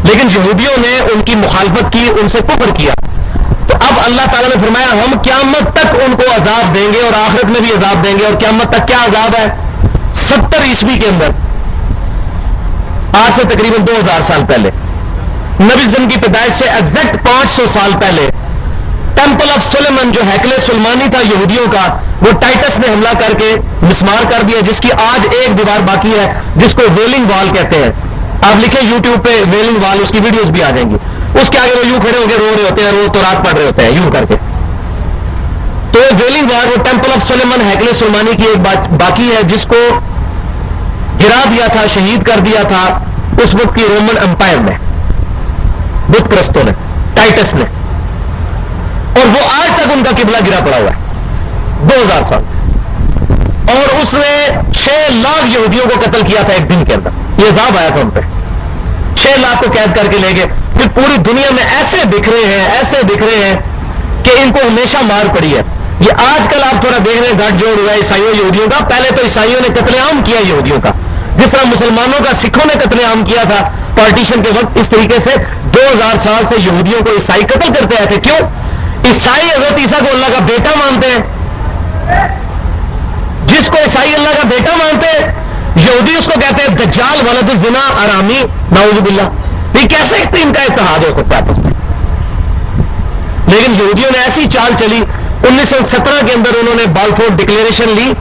لیکن یہودیوں نے ان کی مخالفت کی، ان سے کفر کیا. تو اب اللہ تعالیٰ نے فرمایا ہم قیامت تک ان کو عذاب دیں گے اور آخرت میں بھی عذاب دیں گے. اور قیامت تک کیا عذاب ہے؟ 70 عیسوی کے اندر، آج سے تقریباً 2000 سال پہلے، نبی زم کی پیدائش سے ایگزیکٹ 500 سال پہلے، ٹیمپل آف سلیمان جو ہیکل سلیمانی تھا یہودیوں کا، وہ ٹائٹس نے حملہ کر کے مسمار کر دیا، جس کی آج ایک دیوار باقی ہے جس کو ویلنگ وال کہتے ہیں. آپ لکھیں یوٹیوب پہ ویلنگ وال، اس کی ویڈیوز بھی آ جائیں گی. اس کے آگے وہ یوں کھڑے ہو کے رو رہے ہوتے ہیں، وہ تو رات پڑھ رہے ہوتے ہیں یوں کر کے. تو ویلنگ وال وہ ٹیمپل آف سلیمان ہیکل سلیمانی کی ایک باقی ہے جس کو گرا دیا تھا، شہید کر دیا تھا اس وقت کی رومن امپائر نے، بت پرستوں نے، ٹائٹس نے. اور وہ آج تک ان کا قبلہ گرا پڑا ہوا ہے 2000 سال. اور اس نے 6 لاکھ یہودیوں کو قتل کیا تھا ایک دن کے اندر. یہ عذاب آیا تھا ان پہ. 6 لاکھ کو قید کر کے لے گئے. پھر پوری دنیا میں ایسے بکھرے ہیں کہ ان کو ہمیشہ مار پڑی ہے. یہ آج کل آپ تھوڑا دیکھ رہے ہیں گٹھ جوڑ ہوا ہے عیسائیوں یہودیوں کا. پہلے تو عیسائیوں نے قتل عام کیا یہودیوں کا، جس طرح مسلمانوں کا سکھوں نے قتل عام کیا تھا پارٹیشن کے وقت. اس طریقے سے 2000 سال سے یہودیوں کو عیسائی قتل کرتے آئے تھے. کیوں؟ عیسائی حضرت عیسیٰ کو اللہ کا بیٹا مانتے ہیں. جس کو عیسائی اللہ کا بیٹا مانتے ہیں، یہودی اس کو کہتے ہیں دجال، ولد الزنا، آرامی، نعوذ باللہ. یہ کیسے ان کا اتحاد ہو سکتا ہے آپس میں؟ لیکن یہودیوں نے ایسی چال چلی. 1917 کے اندر انہوں نے بالفور ڈکلیریشن لی.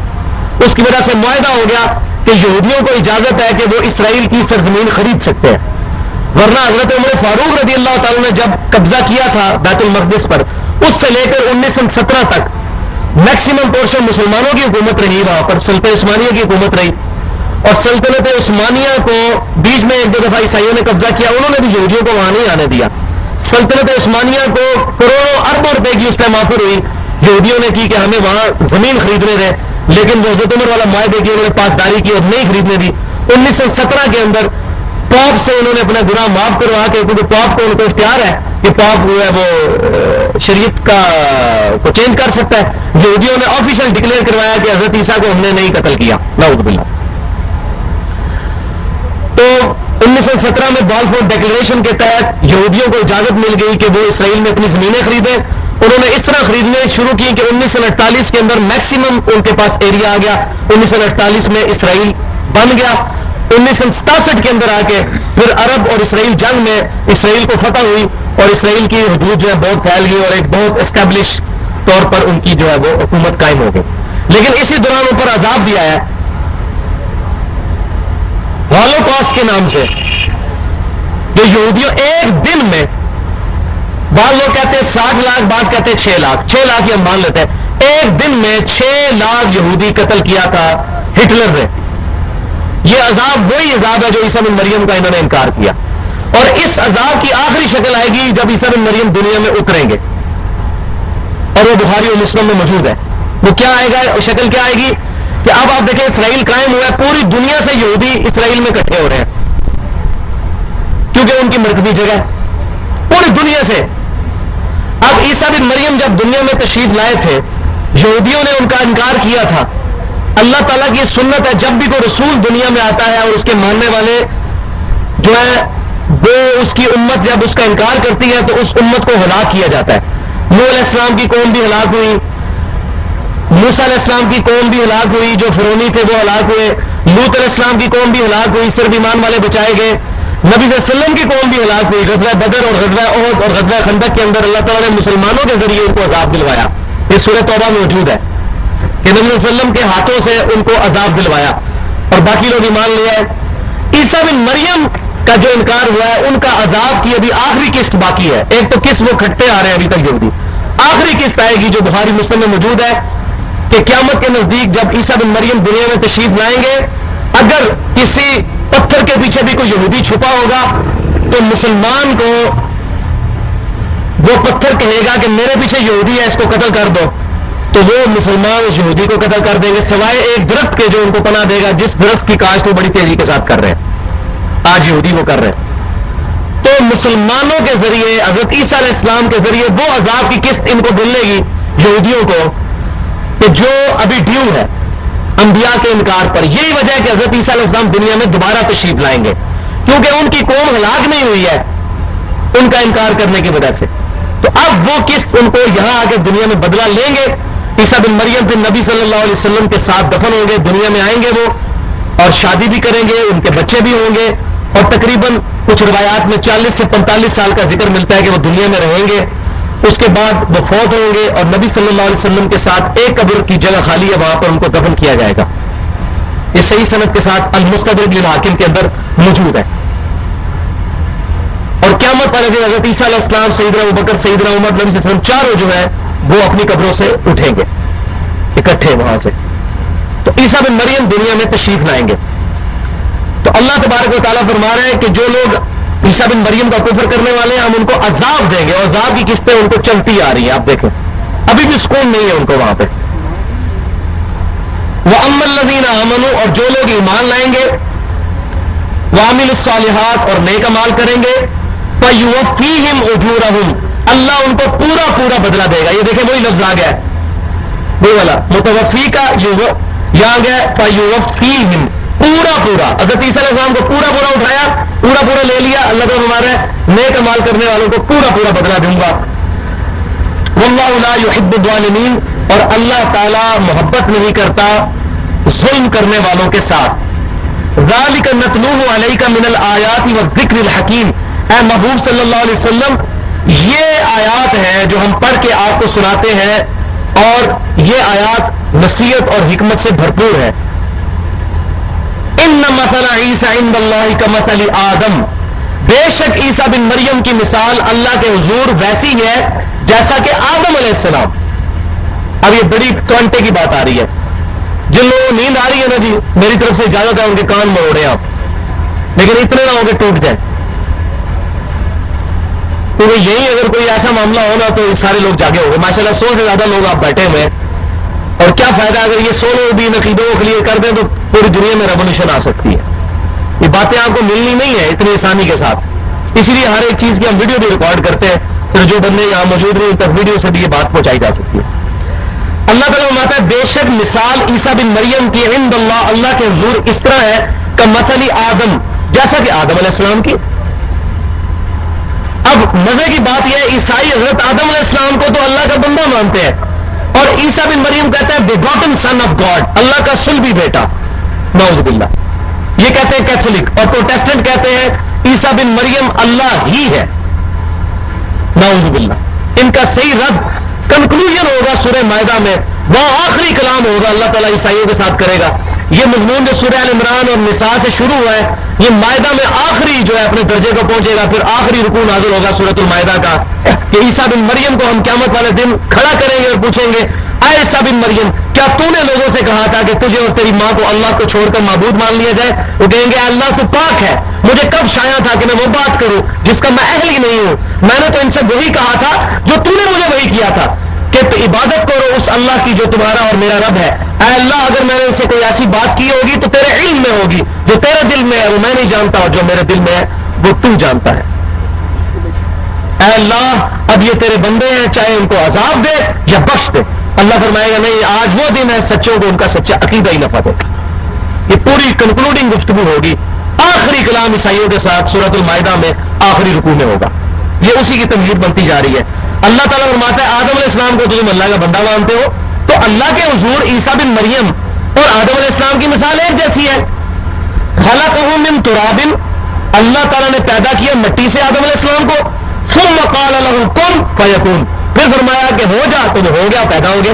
اس کی وجہ سے معاہدہ ہو گیا کہ یہودیوں کو اجازت ہے کہ وہ اسرائیل کی سرزمین خرید سکتے ہیں. ورنہ حضرت عمر فاروق رضی اللہ تعالیٰ نے جب قبضہ کیا تھا بیت المقدس پر، اس سے لے کر 1917 تک میکسیمم پورشن مسلمانوں کی حکومت رہی. وہاں پر سلطنت عثمانیہ کی حکومت رہی، اور سلطنت عثمانیہ کو بیچ میں 1-2 دفعہ عیسائیوں نے قبضہ کیا. انہوں نے بھی یہودیوں کو وہاں نہیں آنے دیا. سلطنت عثمانیہ کو کروڑوں اربوں روپے کی اس ٹائم آفر ہوئی. یہودیوں نے کی کہ ہمیں وہاں زمین خریدنے دیں، لیکن وہ حضرت عمر والا معاہدے کی انہوں نے پاسداری کی اور نہیں خریدنے دی. 1917 کے اندر پاپ سے انہوں نے اپنا گناہ معاف کروا کے، کیونکہ پاپ کو ان کو اختیار ہے کہ پاپ جو ہے وہ شریعت کو چینج کر سکتا ہے. یہودیوں نے آفیشل ڈکلیئر کروایا کہ حضرت عیسیٰ کو ہم نے نہیں قتل کیا، نعوذ باللہ. تو 1917 میں بالفور ڈکلیریشن کے تحت یہودیوں کو اجازت مل گئی کہ وہ اسرائیل میں اپنی زمینیں خریدیں. انہوں نے اس طرح خریدنے شروع کی کہ 1948 کے اندر میکسیمم ان کے پاس ایریا آ گیا. 1948 میں اسرائیل بن گیا. 1967 کے اندر آ کے پھر عرب اور اسرائیل جنگ میں اسرائیل کو فتح ہوئی، اور اسرائیل کی حدود جو ہے بہت پھیل گئی، اور ایک بہت اسٹیبلش طور پر ان کی جو ہے وہ حکومت قائم ہو گئی. لیکن اسی دوران اوپر عذاب بھی آیا ہولوکاسٹ کے نام سے. جو یہودیوں ایک دن میں، بعض لوگ کہتے ہیں 60 لاکھ، بعض کہتے ہیں 6 لاکھ، 6 لاکھ یہ ہم مان لیتے ہیں، ایک دن میں 6 لاکھ یہودی قتل کیا تھا ہٹلر نے. یہ عذاب وہی عذاب ہے جو عیسیٰ بن مریم کا انہوں نے انکار کیا. اور اس عذاب کی آخری شکل آئے گی جب عیسیٰ بن مریم دنیا میں اتریں گے، اور وہ بخاری اور مسلم میں موجود ہے. وہ کیا آئے گا؟ شکل کیا آئے گی کہ اب آپ دیکھیں اسرائیل قائم ہوا ہے، پوری دنیا سے یہودی اسرائیل میں اکٹھے ہو رہے ہیں، کیونکہ ان کی مرکزی جگہ پوری دنیا سے. اب عیسیٰ بن مریم جب دنیا میں تشریف لائے تھے، یہودیوں نے ان کا انکار کیا تھا. اللہ تعالیٰ کی سنت ہے، جب بھی کوئی رسول دنیا میں آتا ہے اور اس کے ماننے والے جو ہے وہ اس کی امت جب اس کا انکار کرتی ہے تو اس امت کو ہلاک کیا جاتا ہے. نوح علیہ السلام کی قوم بھی ہلاک ہوئی، موسیٰ علیہ السلام کی قوم بھی ہلاک ہوئی، جو فرعونی تھے وہ ہلاک ہوئے. لوط علیہ السلام کی قوم بھی ہلاک ہوئی، صرف ایمان والے بچائے گئے. نبی صلی اللہ علیہ وسلم کی قوم بھی ہلاک ہوئی. غزوہ بدر اور غزوہ احد اور غزوہ خندق کے اندر اللہ تعالیٰ نے مسلمانوں کے ذریعے ان کو عذاب دلوایا. یہ سورہ توبہ میں موجود ہے کہ نبی صلی اللہ علیہ وسلم کے ہاتھوں سے ان کو عذاب دلوایا، اور باقی لوگ ایمان لے آئے. عیسیٰ بن مریم کا جو انکار ہوا ہے، ان کا عذاب کی ابھی آخری قسط باقی ہے. ایک تو قسط وہ کھٹتے آ رہے ہیں ابھی تک یہودی، آخری قسط آئے گی جو بخاری مسلم میں موجود ہے کہ قیامت کے نزدیک جب عیسیٰ بن مریم دنیا میں تشریف لائیں گے، اگر کسی پتھر کے پیچھے بھی کوئی یہودی چھپا ہوگا تو مسلمان کو وہ پتھر کہے گا کہ میرے پیچھے یہودی ہے، اس کو قتل کر دو، تو وہ مسلمان اس یہودی کو قتل کر دیں گے، سوائے ایک درخت کے جو ان کو پناہ دے گا، جس درخت کی کاشت وہ بڑی تیزی کے ساتھ کر رہے ہیں، آج یہودی وہ کر رہے ہیں. تو مسلمانوں کے ذریعے، حضرت عیسیٰ علیہ السلام کے ذریعے وہ عذاب کی قسط ان کو ملے گی یہودیوں کو کہ جو ابھی ڈیو ہے انبیاء کے انکار پر. یہی وجہ ہے کہ حضرت عیسیٰ علیہ السلام دنیا میں دوبارہ تشریف لائیں گے، کیونکہ ان کی قوم ہلاک نہیں ہوئی ہے ان کا انکار کرنے کی وجہ سے. تو اب وہ قسط ان کو یہاں آ کے دنیا میں بدلہ لیں گے. عیسیٰ بن مریم پھر نبی صلی اللہ علیہ وسلم کے ساتھ دفن ہوں گے، دنیا میں آئیں گے وہ، اور شادی بھی کریں گے، ان کے بچے بھی ہوں گے، اور تقریباً کچھ روایات میں 40 سے 45 سال کا ذکر ملتا ہے کہ وہ دنیا میں رہیں گے. اس کے بعد وہ فوت ہوں گے، اور نبی صلی اللہ علیہ وسلم کے ساتھ ایک قبر کی جگہ خالی ہے، وہاں پر ان کو دفن کیا جائے گا. یہ صحیح سند کے ساتھ المستدرک للحاکم کے اندر موجود ہے. اور قیامت پر حضرت عیسیٰ علیہ السلام، سیدنا ابوبکر، سیدنا عمر، نبی صلی اللہ علیہ وسلم چاروں جو ہے وہ اپنی قبروں سے اٹھیں گے اکٹھے وہاں سے. تو عیسیٰ بن مریم دنیا میں تشریف لائیں گے. تو اللہ تبارک و تعالیٰ فرما رہے ہیں کہ جو لوگ عیسیٰ بن مریم کا کفر کرنے والے ہیں ہم ان کو عذاب دیں گے، اور عذاب کی قسطیں ان کو چلتی آ رہی ہیں. آپ دیکھیں ابھی بھی سکون نہیں ہے ان کو وہاں پہ. وَأَمَّا الَّذِينَ آمَنُوا، اور جو لوگ ایمان لائیں گے، وعملوا الصالحات اور نیک اعمال کریں گے فیوفیہم اجورہم اللہ ان کو پورا پورا بدلہ دے گا. یہ دیکھیں وہی لفظ آ گیا ہے وہ والا متوفی کا یہاں گیا فیوفیہم پورا پورا. حضرت عیسیٰ علیہ السلام کو پورا پورا اٹھایا پورا پورا لے لیا. اللہ کو ہمارا نیک اعمال کرنے والوں کو پورا پورا بدلہ دوں گا. واللہ لا يحب الظالمین اور اللہ تعالی محبت نہیں کرتا ظلم کرنے والوں کے ساتھ. ذالک نتلوہ علیک من الآیات والذکر الحکیم اے محبوب صلی اللہ علیہ وسلم یہ آیات ہیں جو ہم پڑھ کے آپ کو سناتے ہیں اور یہ آیات نصیحت اور حکمت سے بھرپور ہے. ان مثل عیسیٰ عند اللہ کمثل آدم بے شک عیسیٰ بن مریم کی مثال اللہ کے حضور ویسی ہے جیسا کہ آدم علیہ السلام. اب یہ بڑی کانٹے کی بات آ رہی ہے. جن لوگوں کو نیند آ رہی ہے نا جی میری طرف سے اجازت ہے ان کے کان مروڑے آپ لیکن اتنے نہ ہو کے ٹوٹ جائیں کیونکہ یہی اگر کوئی ایسا معاملہ ہونا تو سارے لوگ جاگے ہو گئے. ماشاءاللہ 100 سے زیادہ لوگ آپ بیٹھے ہوئے اور کیا فائدہ اگر یہ 100 لوگ بھی ان عقیدوں کو کلیئر کر دیں تو پوری دنیا میں ریولیوشن آ سکتی ہے. یہ باتیں آپ کو ملنی نہیں ہے اتنی آسانی کے ساتھ. اسی لیے ہر ایک چیز کی ہم ویڈیو بھی ریکارڈ کرتے ہیں پھر جو بندے یہاں موجود نہیں ان تک ویڈیو سے بھی یہ بات پہنچائی جا سکتی ہے. اللہ تعالیٰ فرماتا ہے بے شک مثال عیسیٰ بن مریم کی عند اللہ اللہ کے حضور اس طرح ہے کہ مثل آدم جیسا کہ آدم علیہ السلام کی. اب مزے کی بات یہ ہے عیسائی حضرت آدم علیہ السلام کو تو اللہ کا بندہ مانتے ہیں اور عیسیٰ بن مریم کہتا ہے بیگاٹن سن آف گاڈ اللہ کا صلبی بیٹا. نعوذ باللہ. یہ کہتے ہیں کیتھولک اور پروٹیسٹنٹ کہتے ہیں عیسیٰ بن مریم اللہ ہی ہے. نعوذ باللہ. ان کا صحیح رد کنکلوژن ہوگا سورہ مائدہ میں وہاں آخری کلام ہوگا اللہ تعالیٰ عیسائیوں کے ساتھ کرے گا. یہ مضمون جو سورہ ال عمران اور نساء سے شروع ہوا ہے یہ مائدہ میں آخری جو ہے اپنے درجے کو پہنچے گا. پھر آخری رکوع نازل ہوگا سورۃ المائدہ کا کہ عیسیٰ بن مریم کو ہم قیامت والے دن کھڑا کریں گے اور پوچھیں گے اے عیسیٰ بن مریم کیا تو نے لوگوں سے کہا تھا کہ تجھے اور تیری ماں کو اللہ کو چھوڑ کر معبود مان لیا جائے؟ وہ کہیں گے اللہ تو پاک ہے مجھے کب شایع تھا کہ میں وہ بات کروں جس کا میں اہل ہی نہیں ہوں. میں نے تو ان سے وہی کہا تھا جو تو نے مجھے وہی کیا تھا کہ تو عبادت کرو اس اللہ کی جو تمہارا اور میرا رب ہے. اے اللہ اگر میں نے ان سے کوئی ایسی بات کی ہوگی تو تیرے علم میں ہوگی جو تیرے دل میں ہے وہ میں نہیں جانتا اور جو میرے دل میں ہے وہ تو جانتا ہے. اے اللہ اب یہ تیرے بندے ہیں چاہے ان کو عذاب دے یا بخش دے. اللہ فرمائے گا نہیں آج وہ دن ہے سچوں کو ان کا سچا عقیدہ ہی نفع دے. یہ پوری کنکلوڈنگ گفتگو ہوگی آخری کلام عیسائیوں کے ساتھ سورۃ المائدہ میں آخری رکوع میں ہوگا. یہ اسی کی تمہید بنتی جا رہی ہے. اللہ تعالیٰ فرماتا ہے آدم علیہ السلام کو تم اللہ کا بندہ مانتے ہو تو اللہ کے حضور عیسیٰ بن مریم اور آدم علیہ السلام کی مثال ایک جیسی ہے. خلقہ من تراب اللہ تعالیٰ نے پیدا کیا مٹی سے آدم علیہ السلام کو ثم قال له کن فیکون پھر فرمایا کہ ہو جا تو ہو گیا پیدا ہو گیا.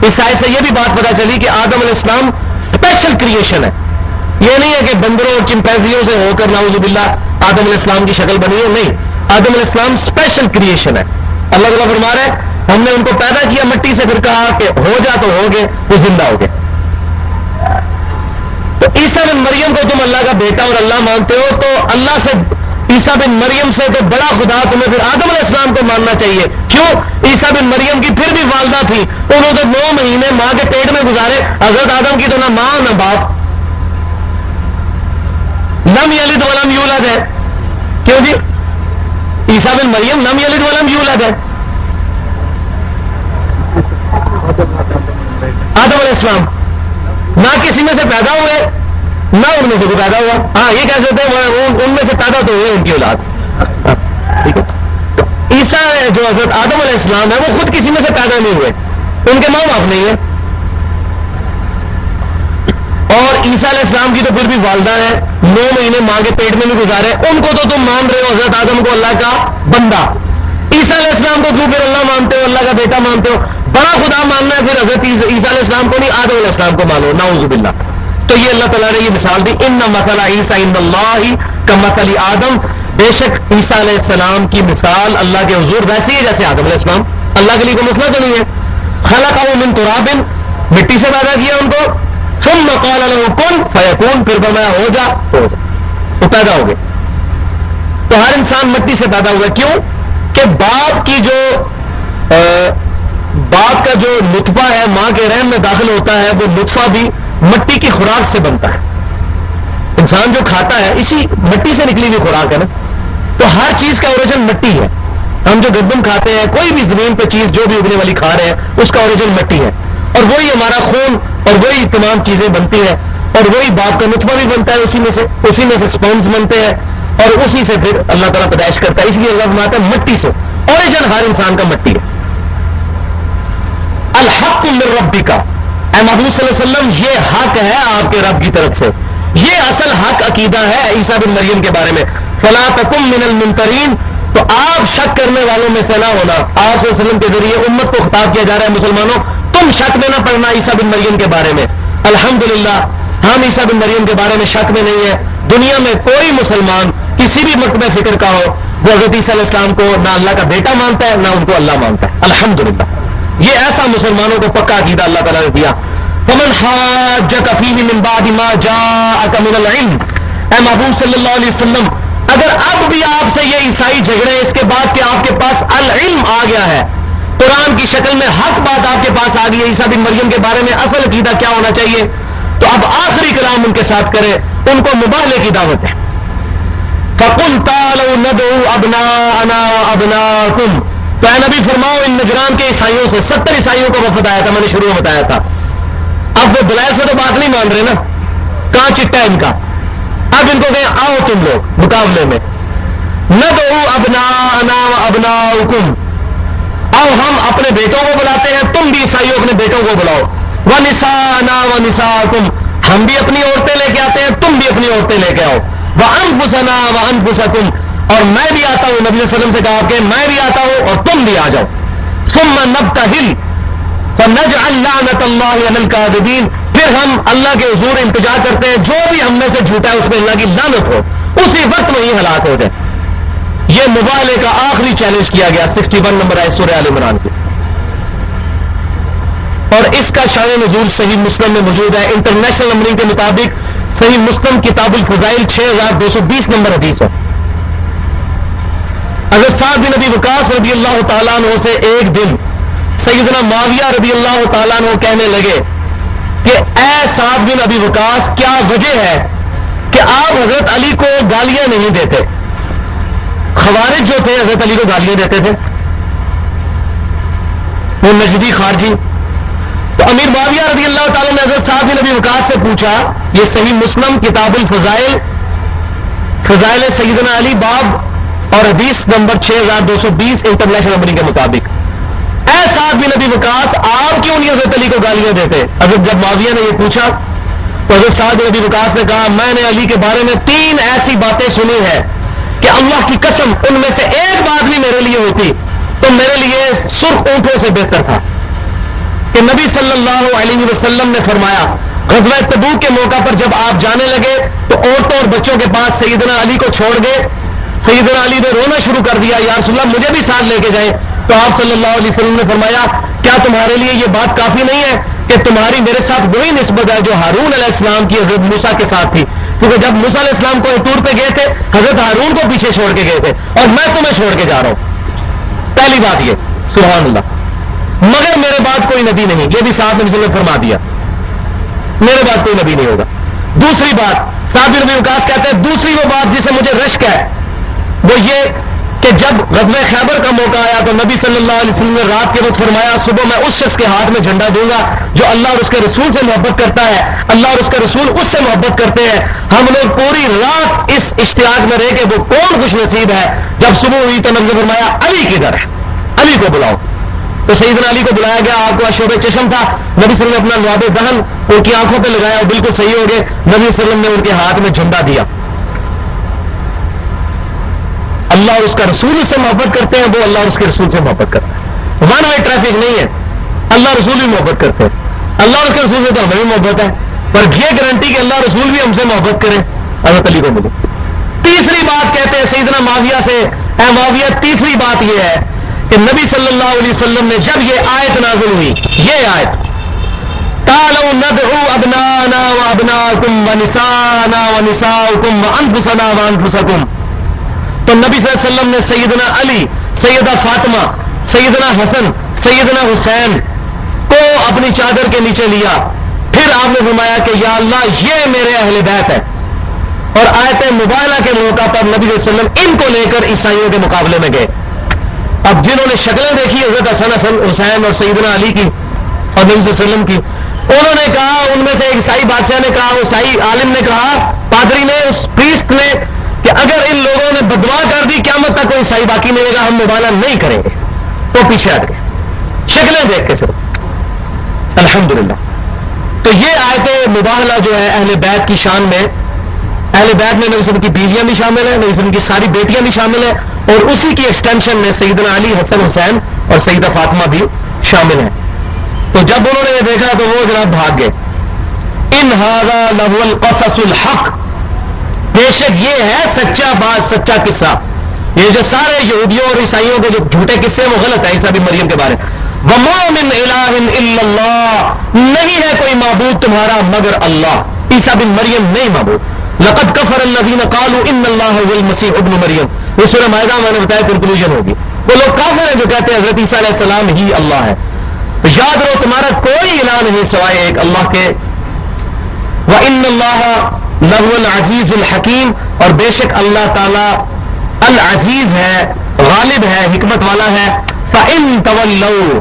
اس آیت سے یہ بھی بات پتا چلی کہ آدم علیہ السلام اسپیشل کریشن ہے. یہ نہیں ہے کہ بندروں اور چمپینزیوں سے ہو کر نعوذ باللہ آدم علیہ السلام کی شکل بنی ہے. نہیں آدم علیہ السلام اسپیشل کریشن ہے. اللہ تعالیٰ فرما رہے ہیں ہم نے ان کو پیدا کیا مٹی سے پھر کہا کہ ہو جا تو ہو گئے وہ زندہ ہو گئے. تو عیسیٰ بن مریم کو تم اللہ کا بیٹا اور اللہ مانتے ہو تو اللہ سے عیسیٰ بن مریم سے تو بڑا خدا تمہیں پھر آدم علیہ السلام کو ماننا چاہیے. کیوں؟ عیسیٰ بن مریم کی پھر بھی والدہ تھی انہوں نے 9 مہینے ماں کے پیٹ میں گزارے. حضرت آدم کی تو نہ ماں نہ باپ. لم یلد ولم یولد ہے. کیوں جی؟ عیسیٰ بن مریم لم یلد ولم یولد ہے. آدم علیہ السلام نہ کسی میں سے پیدا ہوئے نہ ان میں سے کوئی پیدا ہوا. ہاں یہ کہہ سکتے ہیں ان میں سے پیدا تو ہوئے ان کی اولاد. ٹھیک ہے. تو عیسیٰ جو حضرت آدم علیہ السلام ہے وہ خود کسی میں سے پیدا نہیں ہوئے ان کے ماں باپ نہیں ہے. اور عیسیٰ علیہ السلام کی تو پھر بھی والدہ ہے 9 مہینے ماں کے پیٹ میں بھی گزارے. ان کو تو تم مان رہے ہو حضرت آدم کو اللہ کا بندہ. عیسیٰ علیہ السلام کو کیوں پھر اللہ مانتے ہو اللہ کا بیٹا مانتے ہو؟ بڑا خدا ماننا ہے پھر حضرت عیسیٰ علیہ السلام کو نہیں آدم علیہ السلام کو مانو. نعوذ باللہ. تو یہ اللہ تعالیٰ نے یہ مثال دی ان مثل عیسیٰ عند اللہ کمثل آدم بے شک عیسیٰ علیہ السلام کی مثال اللہ کے حضور ویسی ہے جیسے آدم علیہ السلام. اللہ کے لیے کوئی مسئلہ تو نہیں ہے. خلقہ من تراب مٹی سے پیدا کیا ان کو ثم قال له کن فیکون پھر فرمایا ہو جا تو پیدا ہو گئے. تو ہر انسان مٹی سے پیدا ہوا. کیوں کہ باپ کا جو نطفہ ہے ماں کے رحم میں داخل ہوتا ہے وہ نطفہ بھی مٹی کی خوراک سے بنتا ہے. انسان جو کھاتا ہے اسی مٹی سے نکلی ہوئی خوراک ہے نا, تو ہر چیز کا اوریجن مٹی ہے. ہم جو گندم کھاتے ہیں, کوئی بھی زمین پہ چیز جو بھی اگنے والی کھا رہے ہیں, اس کا اوریجن مٹی ہے, اور وہی ہمارا خون اور وہی تمام چیزیں بنتی ہیں, اور وہی باپ کا نطفہ بھی بنتا ہے اسی میں سے سپرمز بنتے ہیں, اور اسی سے پھر اللہ تعالیٰ پیدائش کرتا ہے. اس لیے اللہ فرماتا ہے مٹی سے, اوریجن ہر انسان کا مٹی ہے. الحق من ربک, اے محبوب صلی اللہ علیہ وسلم یہ حق ہے آپ کے رب کی طرف سے, یہ اصل حق عقیدہ ہے عیسیٰ بن مریم کے بارے میں. فلا تکن من الممترین, تو آپ شک کرنے والوں میں سے نہ ہونا. آپ صلی اللہ علیہ وسلم کے ذریعے امت کو خطاب کیا جا رہا ہے, مسلمانوں تم شک میں نہ پڑنا عیسیٰ بن مریم کے بارے میں. الحمدللہ ہم عیسیٰ بن مریم کے بارے میں شک میں نہیں ہے. دنیا میں کوئی مسلمان کسی بھی مکتب فکر کا ہو, وہ حضرت عیسیٰ علیہ السلام کو نہ اللہ کا بیٹا مانتا ہے نہ ان کو اللہ مانتا ہے. الحمدللہ یہ ایسا مسلمانوں کو پکا عقیدہ اللہ تعالیٰ نے دیا. فمن حاجک فیہ من بعد ما جاءک من العلم, اے محبوب صلی اللہ علیہ وسلم اگر اب بھی آپ سے یہ عیسائی جھگڑے اس کے بعد کہ آپ کے پاس العلم آ گیا ہے, قرآن کی شکل میں حق بات آپ کے پاس آ گئی ہے عیسیٰ بن مریم کے بارے میں اصل عقیدہ کیا ہونا چاہیے, تو اب آخری کلام ان کے ساتھ کرے, ان کو مباہلے کی دعوت ہے. فَقُلْ تَعَالَوْا نَدْعُوا أَبْنَاءَنَا وَأَبْنَاءَكُمْ, تو اے نبی فرماؤ ان نجران کے عیسائیوں سے, 70 عیسائیوں کو وفد آیا تھا, میں نے شروع میں بتایا تھا. اب وہ دلائل سے تو بات نہیں مان رہے نا, کہاں چٹا ان کا. اب ان کو کہیں آؤ تم لوگ مقابلے میں, نَدْعُوا أَبْنَاءَنَا وَأَبْنَاءَكُمْ, آؤ ہم اپنے بیٹوں کو بلاتے ہیں, تم بھی عیسائیوں اپنے بیٹوں کو بلاؤ. وَنِسَاءَنَا وَنِسَاءَكُمْ, ہم بھی اپنی عورتیں لے کے آتے ہیں, تم بھی اپنی عورتیں لے کے آؤ. وَأَنفُسَنَا وَأَنفُسَكُمْ, اور میں بھی آتا ہوں, نبی صلی اللہ علیہ وسلم سے کہا کہ میں بھی آتا ہوں اور تم بھی آ جاؤ. ثُمَّ نَبْتَهِلْ فَنَجْعَلْ لَعْنَةَ اللَّهِ عَلَى الْكَاذِبِينَ, پھر ہم اللہ کے حضور التجا کرتے ہیں جو بھی ہم میں سے جھوٹا ہے اس پہ اللہ کی لعنت ہو, اسی وقت وہی ہلاک ہو جائے. یہ مباہلے کا آخری چیلنج کیا گیا 61 نمبر ہے سورہ آل عمران کی, اور اس کا شان نزول صحیح مسلم میں موجود ہے. انٹرنیشنل نمبرنگ کے مطابق صحیح مسلم کتاب الفضائل 6220 نمبر حدیث ہے. حضرت سعد بن ابی وقاص رضی اللہ تعالیٰ عنہ سے ایک دن سیدنا معاویہ رضی اللہ تعالیٰ عنہ کہنے لگے کہ اے سعد بن ابی وقاص, کیا وجہ ہے کہ آپ حضرت علی کو گالیاں نہیں دیتے؟ خوارج جو تھے حضرت علی کو گالیاں دیتے تھے, وہ نجدی خارجی. تو امیر معاویہ رضی اللہ تعالیٰ نے حضرت سعد بن ابی وقاص سے پوچھا, یہ صحیح مسلم کتاب الفضائل, فضائل سیدنا علی باب اور حدیث نمبر 6220 انٹرنیشنل نمبرنگ کے مطابق, اے سعد بن ابی وقاص آپ کیوں نہیں حضرت علی کو گالیاں دیتے؟ حضرت جب معاویہ نے یہ پوچھا تو حضرت سعد بن ابی وقاص نے کہا میں نے علی کے بارے میں 3 ایسی باتیں سنی ہیں کہ اللہ کی قسم ان میں سے ایک بات بھی میرے لیے ہوتی تو میرے لیے سرخ اونٹوں سے بہتر تھا. کہ نبی صلی اللہ علیہ وسلم نے فرمایا غزوہ تبوک کے موقع پر جب آپ جانے لگے تو عورتوں اور بچوں کے پاس سیدنا علی کو چھوڑ گئے. سیدنا علی نے رونا شروع کر دیا, یا رسول اللہ مجھے بھی ساتھ لے کے جائیں. تو آپ صلی اللہ علیہ وسلم نے فرمایا کیا تمہارے لیے یہ بات کافی نہیں ہے کہ تمہاری میرے ساتھ وہی نسبت ہے جو ہارون علیہ السلام کی حضرت موسیٰ کے ساتھ تھی؟ کیونکہ جب موسیٰ علیہ السلام کو ٹور پہ گئے تھے حضرت ہارون کو پیچھے چھوڑ کے گئے تھے, اور میں تمہیں چھوڑ کے جا رہا ہوں. پہلی بات یہ, سبحان اللہ, مگر میرے بعد کوئی نبی نہیں, یہ بھی صاحب نے فرما دیا, میرے بعد کوئی نبی نہیں ہوگا. دوسری بات صاحب بن ابی وقاص کہتے ہیں, دوسری وہ بات جسے مجھے رشک ہے وہ یہ کہ جب غزوہ خیبر کا موقع آیا تو نبی صلی اللہ علیہ وسلم نے رات کے وقت فرمایا صبح میں اس شخص کے ہاتھ میں جھنڈا دوں گا جو اللہ اور اس کے رسول سے محبت کرتا ہے, اللہ اور اس کے رسول اس سے محبت کرتے ہیں. ہم لوگ پوری رات اس اشتیاق میں رہے کہ وہ کون خوش نصیب ہے. جب صبح ہوئی تو نبی نے فرمایا علی کدھر ہے, علی کو بلاؤ. تو سیدنا علی کو بلایا گیا, آپ کو شعب چشم تھا, نبی صلی اللہ علیہ وسلم نے اپنا لعاب دہن ان کی آنکھوں پہ لگایا, بالکل صحیح ہو گئے. نبی صلی اللہ علیہ وسلم نے ان کے ہاتھ میں جھنڈا دیا. اللہ اور اس کا رسول اس سے محبت کرتے ہیں, وہ اللہ اور اس کے رسول سے محبت کرتے ہیں. ون وے ٹریفک نہیں ہے, اللہ رسول بھی محبت کرتے ہیں. اللہ اور اس کے رسول سے تو ہمیں بھی محبت ہے, پر یہ گارنٹی کہ اللہ رسول بھی ہم سے محبت کرے حضرت علی کو ملے. تیسری بات کہتے ہیں سیدنا معاویہ سے, اے معاویہ تیسری بات یہ ہے کہ نبی صلی اللہ علیہ وسلم نے جب یہ آیت نازل ہوئی, یہ آیت تعالوا ندعو ابنانا وابناکم ونسانا ونساؤکم وانفسنا وانفسکم, تو نبی صلی اللہ علیہ وسلم نے سیدنا علی, سیدہ فاطمہ, سیدنا حسن, سیدنا حسین کو اپنی چادر کے نیچے لیا. پھر آپ نے فرمایا کہ یا اللہ یہ میرے اہل بیت ہے, آیت مبالغہ کے موقع پر نبی صلی اللہ علیہ وسلم ان کو لے کر عیسائیوں کے مقابلے میں گئے. اب جنہوں نے شکلیں دیکھی حضرت حسن حسین اور سیدنا علی کی اور نبی صلی اللہ علیہ وسلم کی، انہوں نے کہا، ان میں سے ایک عیسائی بادشاہ نے کہا، عیسائی عالم نے کہا، پادری نے، اس پریسٹ نے، کہ اگر ان لوگوں نے بددعا کر دی قیامت تک کوئی عیسائی باقی نہیں رہے گا، ہم مبالغہ نہیں کریں گے. تو پیچھے ہٹ گئے شکلیں دیکھ کے صرف. الحمدللہ. تو یہ آیت مباہلہ جو ہے اہل بیت کی شان میں، اہل بیت میں نبی صلی اللہ علیہ وسلم کی بیویاں بھی شامل ہیں، نبی صلی اللہ علیہ وسلم کی ساری بیٹیاں بھی شامل ہیں، اور اسی کی ایکسٹینشن میں سیدنا علی، حسن حسین اور سیدہ فاطمہ بھی شامل ہیں. تو جب انہوں نے یہ دیکھا تو وہ جناب بھاگ گئے. ان ھذا لہو القصص الحق، بے شک یہ ہے سچا بات، سچا قصہ. یہ جو سارے یہودیوں اور عیسائیوں کے جو جھوٹے قصے ہیں وہ غلط ہے عیسیٰ بن مریم کے بارے. وما من الہ الا اللہ، نہیں ہے کوئی معبود تمہارا مگر اللہ. عیسیٰ بن مریم نہیں معبود. لقد کفر الذین قالوا ان اللہ هو المسیح ابن مریم، یہ سورہ مائدہ میں نے بتایا کنکلوژن ہوگی. وہ لوگ کافر ہیں جو کہتے ہیں حضرت عیسیٰ علیہ السلام ہی اللہ ہے. یاد رہو تمہارا کوئی الہ نہیں سوائے ایک اللہ کے. وان اللہ لہو العزیز الحکیم، اور بے شک اللہ تعالی العزیز ہے، غالب ہے، حکمت والا ہے. فَإِن تَوَلَّوْا،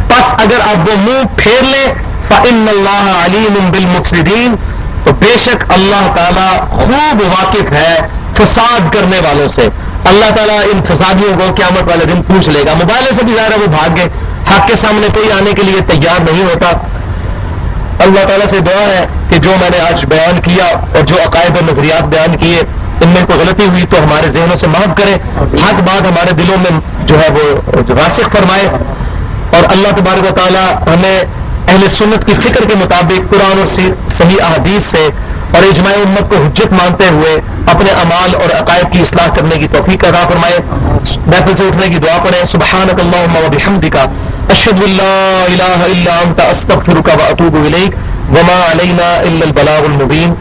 پس اگر اب وہ منہ پھیر لے، فَإِنَّ اللَّهَ عَلِيمٌ بِالْمُفْسِدِينَ، تو بے شک اللہ تعالیٰ خوب واقف ہے فساد کرنے والوں سے. اللہ تعالیٰ ان فسادیوں کو قیامت والے دن پوچھ لے گا. مبالغے سے بھی ظاہر ہے وہ بھاگ گئے، حق کے سامنے کوئی آنے کے لیے تیار نہیں ہوتا. اللہ تعالیٰ سے دعا ہے کہ جو میں نے آج بیان کیا اور جو عقائد اور نظریات بیان کیے ان میں کوئی غلطی ہوئی تو ہمارے ذہنوں سے معاف کرے، حق بات ہمارے دلوں میں جو ہے وہ راسخ فرمائے، اور اللہ تبارک و تعالیٰ ہمیں اہل سنت کی فکر کے مطابق قرآن اور صحیح احادیث سے اور اجماع امت کو حجت مانتے ہوئے اپنے اعمال اور عقائد کی اصلاح کرنے کی توفیق عطا فرمائے. محفل سے اٹھنے کی دعا پڑھیں. سبحانک اللہم و بحمدک، اشہد ان لا الہ الا انت، استغفرک و اتوب الیک، وما علینا الا البلاغ المبین.